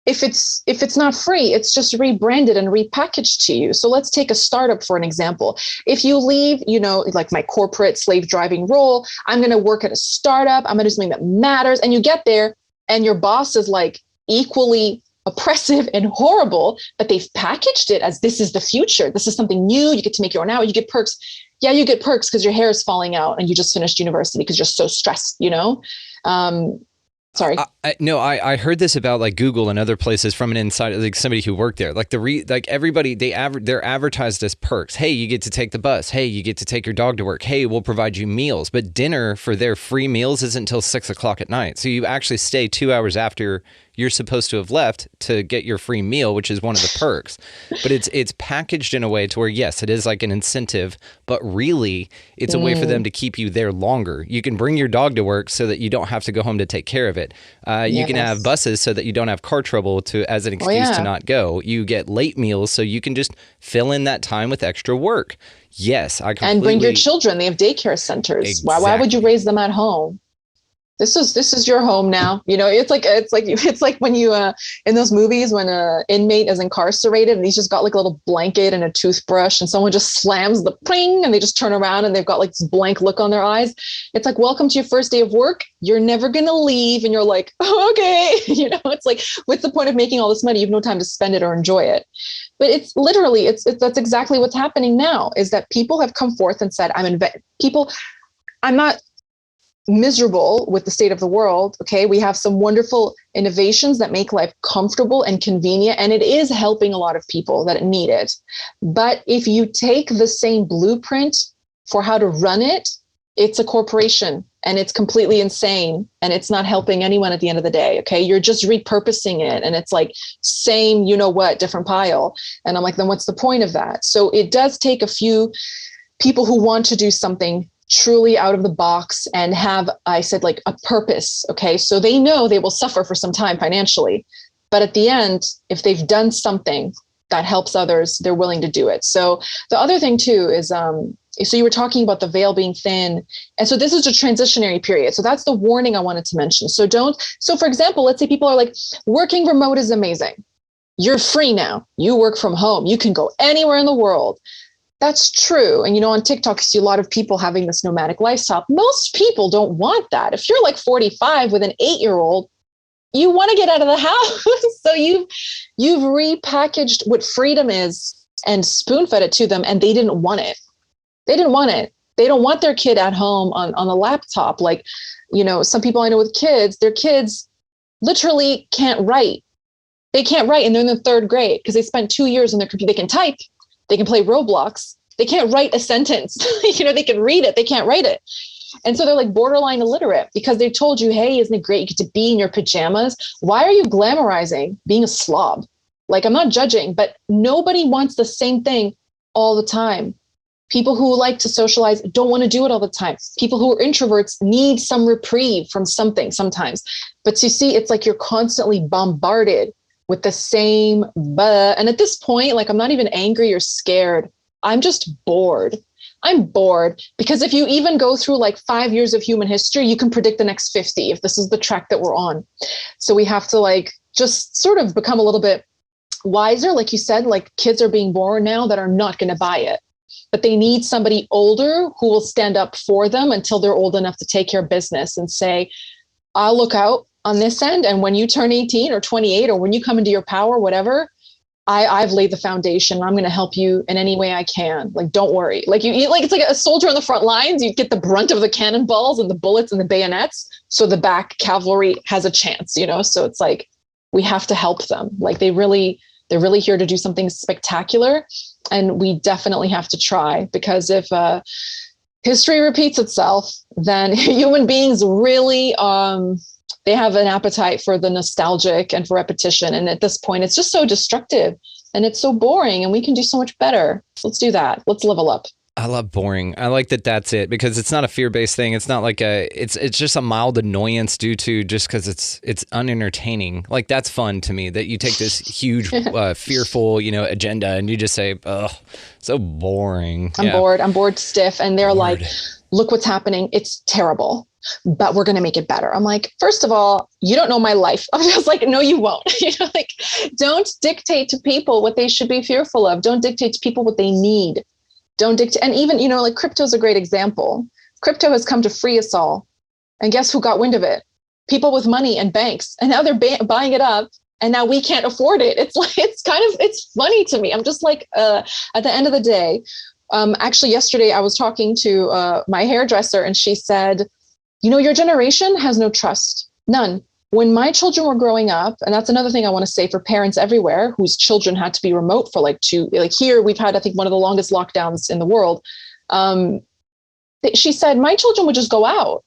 Speaker 9: if it's not free, it's just rebranded and repackaged to you. So let's take a startup for an example. If you leave, like my corporate slave driving role, I'm going to work at a startup. I'm going to do something that matters. And you get there and your boss is like equally oppressive and horrible, but they've packaged it as this is the future. This is something new. You get to make your own hour. You get perks. Yeah, you get perks because your hair is falling out and you just finished university because you're so stressed, Sorry.
Speaker 1: I heard this about like Google and other places from an insider, like somebody who worked there. Like everybody, they're advertised as perks. Hey, you get to take the bus. Hey, you get to take your dog to work. Hey, we'll provide you meals. But dinner for their free meals isn't until 6:00 at night. So you actually stay 2 hours after you're supposed to have left to get your free meal, which is one of the perks. But it's packaged in a way to where, yes, it is like an incentive, but really it's a way for them to keep you there longer. You can bring your dog to work so that you don't have to go home to take care of it. You can have buses so that you don't have car trouble as an excuse to not go. You get late meals so you can just fill in that time with extra work. Yes, I completely...
Speaker 9: And bring your children. They have daycare centers.
Speaker 1: Exactly.
Speaker 9: Why would you raise them at home? This is your home now. It's like when you in those movies when an inmate is incarcerated and he's just got like a little blanket and a toothbrush and someone just slams the ping and they just turn around and they've got like this blank look on their eyes. It's like, welcome to your first day of work. You're never going to leave. And you're like, oh, okay. It's like, what's the point of making all this money? You have no time to spend it or enjoy it. But it's literally, that's exactly what's happening now, is that people have come forth and said, I'm not miserable with the state of the world. Okay. We have some wonderful innovations that make life comfortable and convenient, and it is helping a lot of people that need it. But if you take the same blueprint for how to run it, it's a corporation and it's completely insane and it's not helping anyone at the end of the day. Okay. You're just repurposing it and it's like same, different pile. And I'm like, then what's the point of that? So it does take a few people who want to do something truly out of the box and have, I said, like a purpose. Okay. So they know they will suffer for some time financially, but at the end, if they've done something that helps others, they're willing to do it. So the other thing too is, so you were talking about the veil being thin. And so this is a transitionary period. So that's the warning I wanted to mention. So for example, let's say people are like, working remote is amazing. You're free now. You work from home. You can go anywhere in the world. That's true. And, on TikTok, you see a lot of people having this nomadic lifestyle. Most people don't want that. If you're like 45 with an 8-year-old, you want to get out of the house. So you've repackaged what freedom is and spoon-fed it to them, and they didn't want it. They didn't want it. They don't want their kid at home on a laptop. Like, some people I know with kids, their kids literally can't write. They can't write and they're in the 3rd grade because they spent 2 years on their computer. They can type. They can play Roblox. They can't write a sentence. They can read it. They can't write it. And so they're like borderline illiterate because they told you, hey, isn't it great? You get to be in your pajamas. Why are you glamorizing being a slob? Like, I'm not judging, but nobody wants the same thing all the time. People who like to socialize don't want to do it all the time. People who are introverts need some reprieve from something sometimes. But you see, it's like you're constantly bombarded with the same, and at this point, like, I'm not even angry or scared. I'm just bored. I'm bored because if you even go through like 5 years of human history, you can predict the next 50 if this is the track that we're on. So we have to like just sort of become a little bit wiser. Like you said, like kids are being born now that are not going to buy it, but they need somebody older who will stand up for them until they're old enough to take care of business and say, I'll look out on this end. And when you turn 18 or 28, or when you come into your power, whatever, I've laid the foundation. I'm going to help you in any way I can. Like, don't worry. Like it's like a soldier on the front lines. You get the brunt of the cannonballs and the bullets and the bayonets. So the back cavalry has a chance, so it's like, we have to help them. Like they're really here to do something spectacular. And we definitely have to try, because if history repeats itself, then human beings really, they have an appetite for the nostalgic and for repetition. And at this point, it's just so destructive and it's so boring, and we can do so much better. So let's do that. Let's level up.
Speaker 1: I love boring. I like that that's it, because it's not a fear-based thing. It's not like it's just a mild annoyance due to just because it's unentertaining. Like, that's fun to me, that you take this huge fearful, agenda and you just say, oh, so boring.
Speaker 9: I'm bored stiff. And they're like, look what's happening. It's terrible, but we're going to make it better. I'm like, first of all, you don't know my life. I'm just like, no, you won't. Like, don't dictate to people what they should be fearful of. Don't dictate to people what they need. Don't dictate. And even, like crypto is a great example. Crypto has come to free us all. And guess who got wind of it? People with money and banks. And now they're buying it up. And now we can't afford it. It's like, it's funny to me. I'm just like, at the end of the day, actually yesterday I was talking to my hairdresser, and she said, your generation has no trust, none. When my children were growing up, and that's another thing I want to say for parents everywhere whose children had to be remote for here, we've had, I think, one of the longest lockdowns in the world. She said, my children would just go out.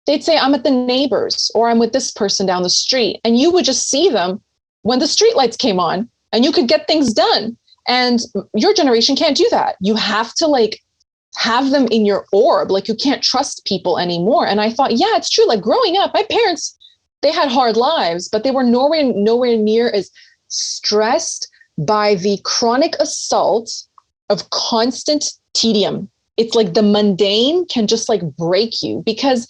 Speaker 9: They'd say, I'm at the neighbors, or I'm with this person down the street. And you would just see them when the street lights came on, and you could get things done. And your generation can't do that. You have to have them in your orb. Like, you can't trust people anymore. And I thought, yeah, it's true. Like, growing up, my parents, they had hard lives, but they were nowhere near as stressed by the chronic assault of constant tedium. It's like the mundane can just break you, because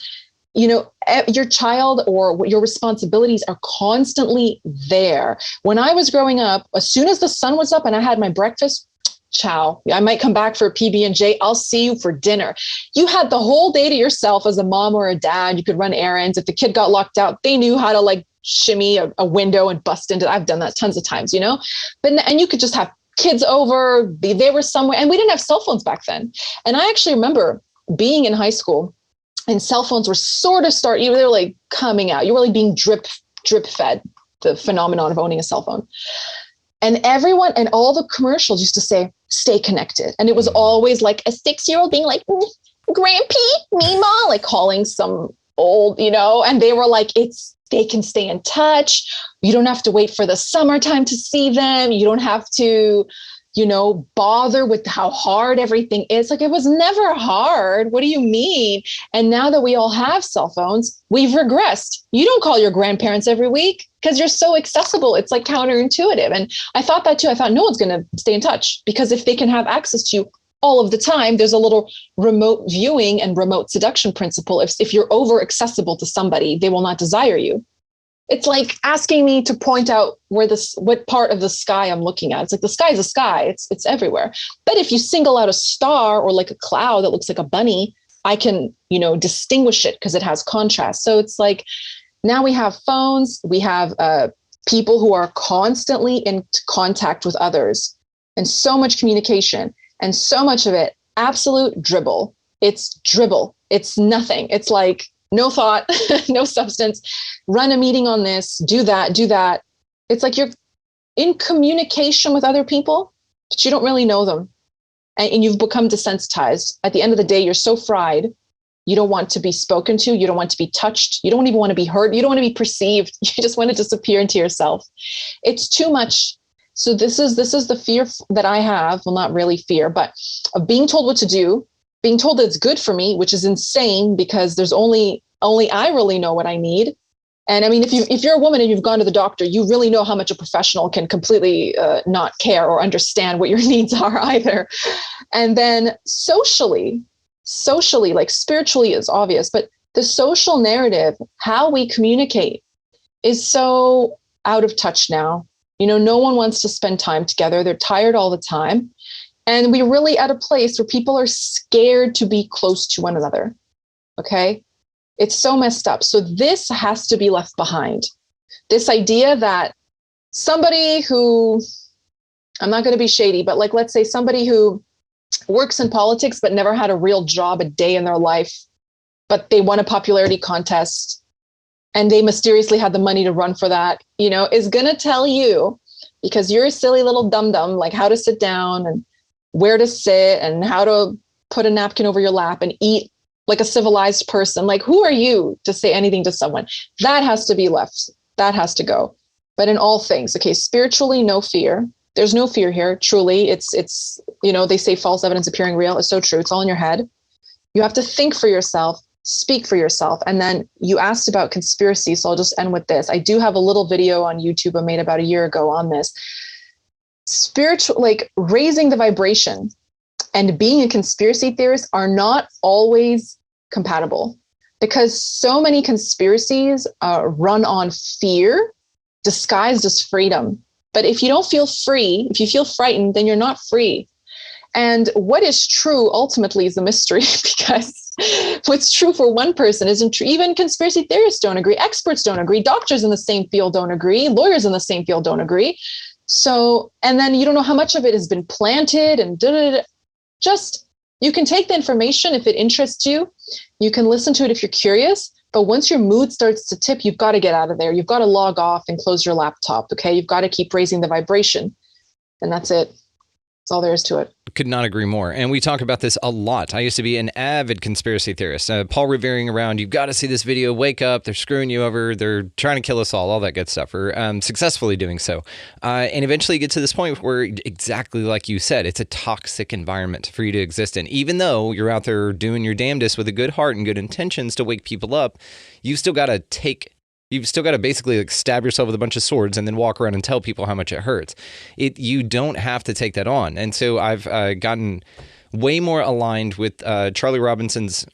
Speaker 9: your child or your responsibilities are constantly there. When I was growing up, as soon as the sun was up and I had my breakfast, ciao. I might come back for a PB&J. I'll see you for dinner. You had the whole day to yourself as a mom or a dad. You could run errands. If the kid got locked out, they knew how to shimmy a window and bust into. I've done that tons of times, and you could just have kids over. They were somewhere, and we didn't have cell phones back then. And I actually remember being in high school, and cell phones were they were coming out. You were being drip fed the phenomenon of owning a cell phone. And everyone and all the commercials used to say, stay connected. And it was always a 6-year-old being like, Grampy, Mima, calling some old, and they were they can stay in touch. You don't have to wait for the summertime to see them. You don't have to, bother with how hard everything is. It was never hard. What do you mean? And now that we all have cell phones, we've regressed. You don't call your grandparents every week because you're so accessible. It's counterintuitive. And I thought that too. I thought no one's going to stay in touch, because if they can have access to you all of the time, there's a little remote viewing and remote seduction principle. If you're over accessible to somebody, they will not desire you. It's like asking me to point out what part of the sky I'm looking at. It's the sky is a sky. It's everywhere. But if you single out a star or a cloud that looks like a bunny, I can, distinguish it because it has contrast. So it's now we have phones, we have people who are constantly in contact with others, and so much communication, and so much of it, absolute dribble. It's dribble. It's nothing. It's no thought, no substance. Run a meeting on this, do that. It's you're in communication with other people, but you don't really know them. And you've become desensitized. At the end of the day, you're so fried. You don't want to be spoken to. You don't want to be touched. You don't even want to be heard. You don't want to be perceived. You just want to disappear into yourself. It's too much. So this is the fear that I have. Well, not really fear, but of being told what to do, being told that it's good for me, which is insane, because there's only I really know what I need. And I mean, if you're a woman and you've gone to the doctor, you really know how much a professional can completely not care or understand what your needs are either. And then socially, spiritually is obvious, but the social narrative, how we communicate, is so out of touch now. No one wants to spend time together. They're tired all the time. And we're really at a place where people are scared to be close to one another. Okay. It's so messed up. So this has to be left behind. This idea that somebody who, I'm not going to be shady, but let's say somebody who works in politics but never had a real job a day in their life, but they won a popularity contest and they mysteriously had the money to run for that, is going to tell you, because you're a silly little dum-dum, how to sit down and where to sit and how to put a napkin over your lap and eat like a civilized person. Who are you to say anything to someone? That has to be left. That has to go. But in all things, okay, spiritually, no fear. There's no fear here. Truly, it's they say false evidence appearing real. It's so true. It's all in your head. You have to think for yourself, speak for yourself. And then you asked about conspiracy. So I'll just end with this. I do have a little video on YouTube I made about a year ago on this. Spiritual, raising the vibration and being a conspiracy theorist are not always compatible, because so many conspiracies run on fear disguised as freedom. But if you don't feel free, if you feel frightened, then you're not free. And what is true ultimately is a mystery, because what's true for one person isn't true. Even conspiracy theorists don't agree. Experts don't agree. Doctors in the same field don't agree. Lawyers in the same field don't agree. So, and then you don't know how much of it has been planted and just, you can take the information if it interests you. You can listen to it if you're curious. But once your mood starts to tip, you've got to get out of there. You've got to log off and close your laptop. Okay. You've got to keep raising the vibration. And that's it. That's all there is to it.
Speaker 1: Could not agree more. And we talk about this a lot. I used to be an avid conspiracy theorist. Paul revering around, you've got to see this video, wake up, they're screwing you over, they're trying to kill us all that good stuff, or successfully doing so. And eventually you get to this point where, exactly like you said, it's a toxic environment for you to exist in. Even though you're out there doing your damnedest with a good heart and good intentions to wake people up, you've still got to basically like stab yourself with a bunch of swords and then walk around and tell people how much it hurts. You don't have to take that on. And so I've gotten way more aligned with Charlie Robinson's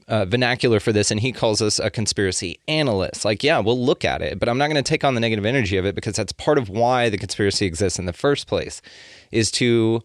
Speaker 1: vernacular for this, and he calls us a conspiracy analyst. Like, yeah, we'll look at it, but I'm not going to take on the negative energy of it, because that's part of why the conspiracy exists in the first place, is to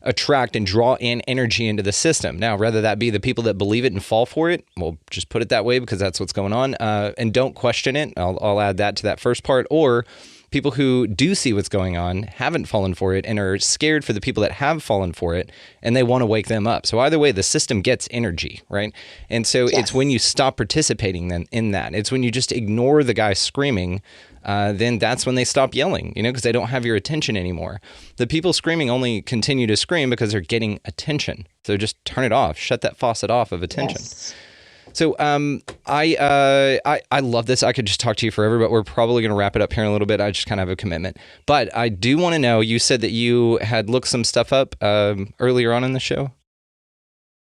Speaker 1: attract and draw in energy into the system. Now, whether that be the people that believe it and fall for it, we'll just put it that way because that's what's going on, and don't question it. I'll add that to that first part. Or people who do see what's going on, haven't fallen for it, and are scared for the people that have fallen for it, and they want to wake them up. So either way, the system gets energy, right? And so It's when you stop participating then in that. It's when you just ignore the guy screaming, then that's when they stop yelling, because they don't have your attention anymore. The people screaming only continue to scream because they're getting attention. So just turn it off, shut that faucet off of attention. Yes. So I love this. I could just talk to you forever, but we're probably going to wrap it up here in a little bit. I just kind of have a commitment. But I do want to know, you said that you had looked some stuff up earlier on in the show.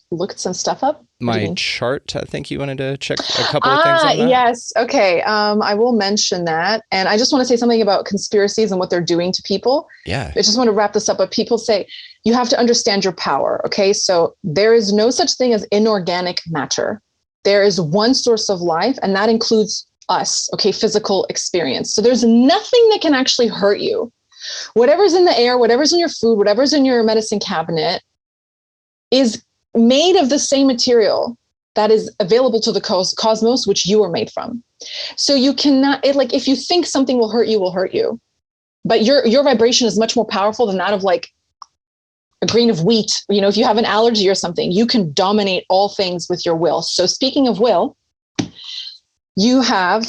Speaker 9: Looked some stuff up?
Speaker 1: My chart, I think you wanted to check a couple of things on that.
Speaker 9: Yes. Okay. I will mention that. And I just want to say something about conspiracies and what they're doing to people.
Speaker 1: Yeah.
Speaker 9: I just want to wrap this up. But people say, you have to understand your power. Okay. So there is no such thing as inorganic matter. There is one source of life, and that includes us. Okay. Physical experience. So there's nothing that can actually hurt you. Whatever's in the air, whatever's in your food, whatever's in your medicine cabinet is made of the same material that is available to the cosmos, which you are made from. So you cannot, if you think something will hurt you. But your vibration is much more powerful than that of like a grain of wheat. If you have an allergy or something, you can dominate all things with your will. So speaking of will, you have,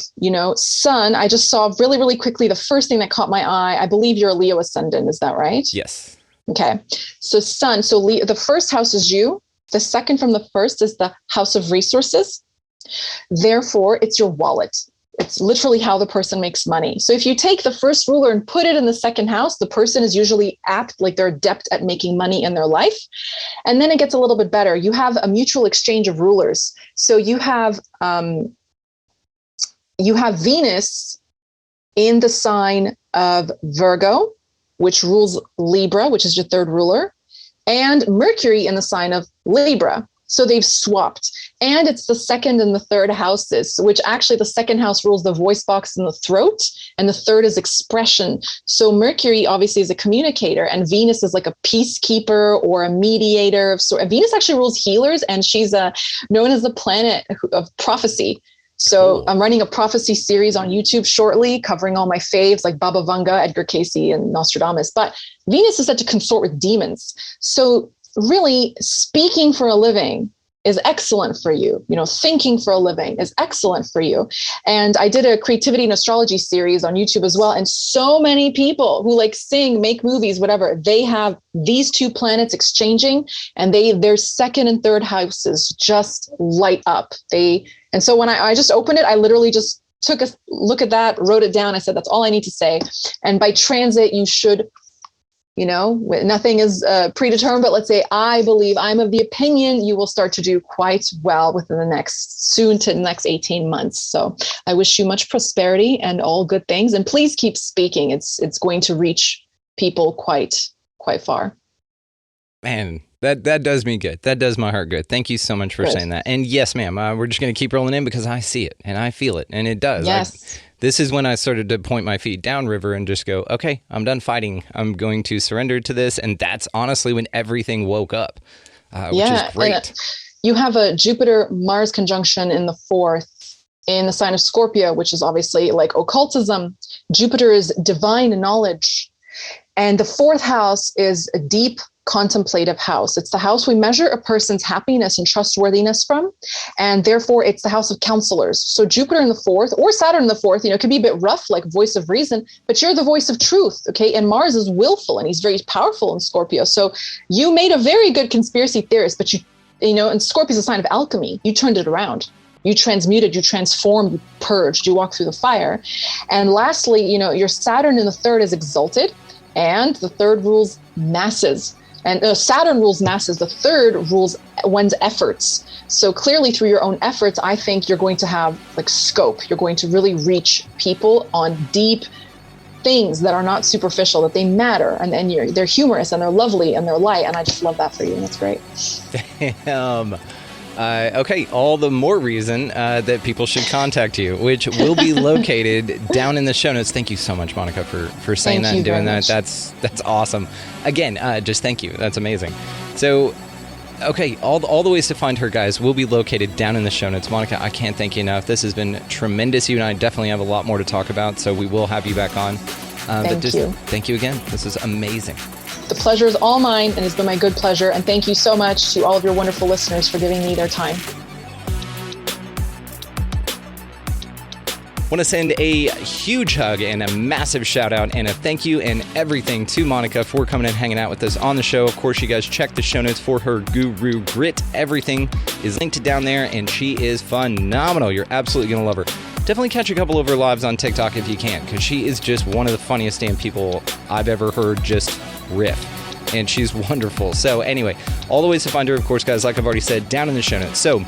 Speaker 9: sun. I just saw really, really quickly, the first thing that caught my eye, I believe you're a Leo ascendant. Is that right?
Speaker 1: Yes.
Speaker 9: Okay. So sun, the first house is you. The second from the first is the house of resources. Therefore, it's your wallet. It's literally how the person makes money. So if you take the first ruler and put it in the second house, the person is usually apt, like they're adept at making money in their life. And then it gets a little bit better. You have a mutual exchange of rulers. So you have Venus in the sign of Virgo, which rules Libra, which is your third ruler, and Mercury in the sign of Libra. So they've swapped. And it's the second and the third houses, which actually the second house rules the voice box and the throat, and the third is expression. So Mercury obviously is a communicator, and Venus is like a peacekeeper or a mediator of sort. Venus actually rules healers, and she's known as the planet of prophecy. So cool. I'm running a prophecy series on YouTube shortly, covering all my faves like Baba Vanga, Edgar Cayce, and Nostradamus. But Venus is said to consort with demons. So really, speaking for a living is excellent for you. Thinking for a living is excellent for you. And I did a creativity and astrology series on YouTube as well. And so many people who like sing, make movies, whatever, they have these two planets exchanging, and their second and third houses just light up. And so when I just opened it, I literally just took a look at that, wrote it down. I said, that's all I need to say. And by transit, you should, nothing is predetermined, but let's say I believe, I'm of the opinion you will start to do quite well within the next 18 months. So I wish you much prosperity and all good things. And please keep speaking. It's going to reach people quite far.
Speaker 1: Man, That does me good. That does my heart good. Thank you so much for saying that. And yes, ma'am, we're just going to keep rolling in because I see it and I feel it, and it does.
Speaker 9: Yes.
Speaker 1: This is when I started to point my feet downriver and just go, okay, I'm done fighting. I'm going to surrender to this. And that's honestly when everything woke up, which is great. And
Speaker 9: you have a Jupiter-Mars conjunction in the 4th in the sign of Scorpio, which is obviously like occultism. Jupiter is divine knowledge. And the 4th house is a deep contemplative house. It's the house we measure a person's happiness and trustworthiness from. And therefore, it's the house of counselors. So Jupiter in the 4th or Saturn in the 4th, it could be a bit rough, like voice of reason, but you're the voice of truth. Okay. And Mars is willful and he's very powerful in Scorpio. So you made a very good conspiracy theorist, but and Scorpio is a sign of alchemy. You turned it around. You transmuted, you transformed, you purged, you walked through the fire. And lastly, your Saturn in the 3rd is exalted, and the 3rd rules masses. And Saturn rules masses. The 3rd rules one's efforts. So clearly through your own efforts, I think you're going to have like scope. You're going to really reach people on deep things that are not superficial, that they matter. And they're humorous and they're lovely and they're light. And I just love that for you. And that's great.
Speaker 1: Damn. Okay, all the more reason that people should contact you, which will be located down in the show notes. Thank you so much, Monika, for saying that and doing that. That's awesome. Again, just thank you. That's amazing. So, okay, all the ways to find her, guys, will be located down in the show notes. Monika, I can't thank you enough. This has been tremendous. You and I definitely have a lot more to talk about, so we will have you back on. Thank you again. This is amazing.
Speaker 9: The pleasure is all mine, and it's been my good pleasure. And thank you so much to all of your wonderful listeners for giving me their time.
Speaker 1: Want to send a huge hug and a massive shout out and a thank you and everything to Monika for coming and hanging out with us on the show. Of course, you guys check the show notes for her Guru Grit. Everything is linked down there, and she is phenomenal. You're absolutely going to love her. Definitely catch a couple of her lives on TikTok if you can, because she is just one of the funniest damn people I've ever heard just riff. And she's wonderful. So anyway, all the ways to find her, of course, guys, like I've already said, down in the show notes. So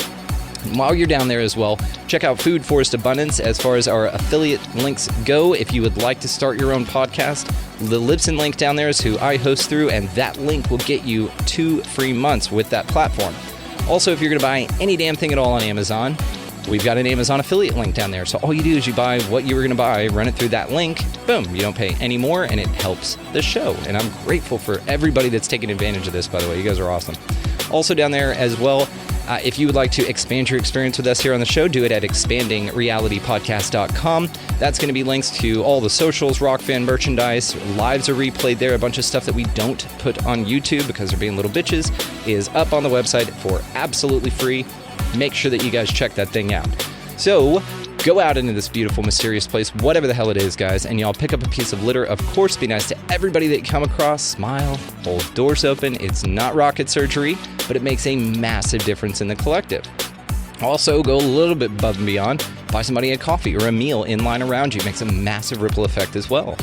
Speaker 1: while you're down there as well, check out Food Forest Abundance as far as our affiliate links go. If you would like to start your own podcast, the Libsyn link down there is who I host through, and that link will get you 2 free months with that platform. Also, if you're going to buy any damn thing at all on Amazon, we've got an Amazon affiliate link down there. So all you do is you buy what you were going to buy, run it through that link, boom, you don't pay any more, and it helps the show. And I'm grateful for everybody that's taking advantage of this, by the way. You guys are awesome. Also down there as well, if you would like to expand your experience with us here on the show, do it at expandingrealitypodcast.com. That's going to be links to all the socials, rock fan merchandise, lives are replayed there, a bunch of stuff that we don't put on YouTube because they're being little bitches is up on the website for absolutely free. Make sure that you guys check that thing out. So go out into this beautiful, mysterious place, whatever the hell it is, guys, and y'all pick up a piece of litter. Of course, be nice to everybody that you come across. Smile, hold doors open. It's not rocket surgery, but it makes a massive difference in the collective. Also, go a little bit above and beyond. Buy somebody a coffee or a meal in line around you. It makes a massive ripple effect as well.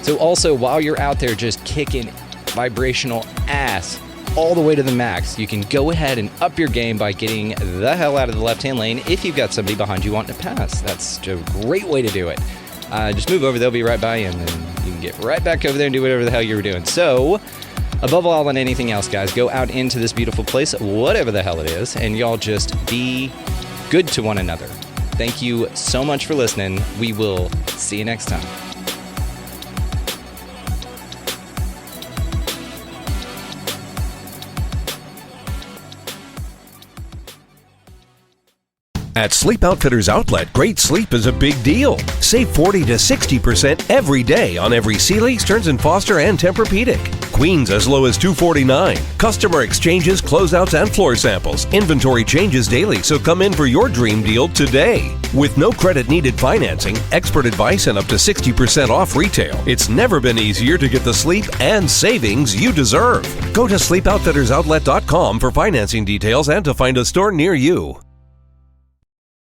Speaker 1: So also, while you're out there just kicking vibrational ass all the way to the max, you can go ahead and up your game by getting the hell out of the left-hand lane if you've got somebody behind you wanting to pass. That's a great way to do it. Just move over, they'll be right by you, and then you can get right back over there and do whatever the hell you were doing. So, above all and anything else, guys, go out into this beautiful place, whatever the hell it is, and y'all just be good to one another. Thank you so much for listening. We will see you next time.
Speaker 5: At Sleep Outfitters Outlet, great sleep is a big deal. Save 40 to 60% every day on every Sealy, Stearns & Foster, and Tempur-Pedic. Queens as low as $249. Customer exchanges, closeouts, and floor samples. Inventory changes daily, so come in for your dream deal today. With no credit-needed financing, expert advice, and up to 60% off retail, it's never been easier to get the sleep and savings you deserve. Go to SleepOutfittersOutlet.com for financing details and to find a store near you.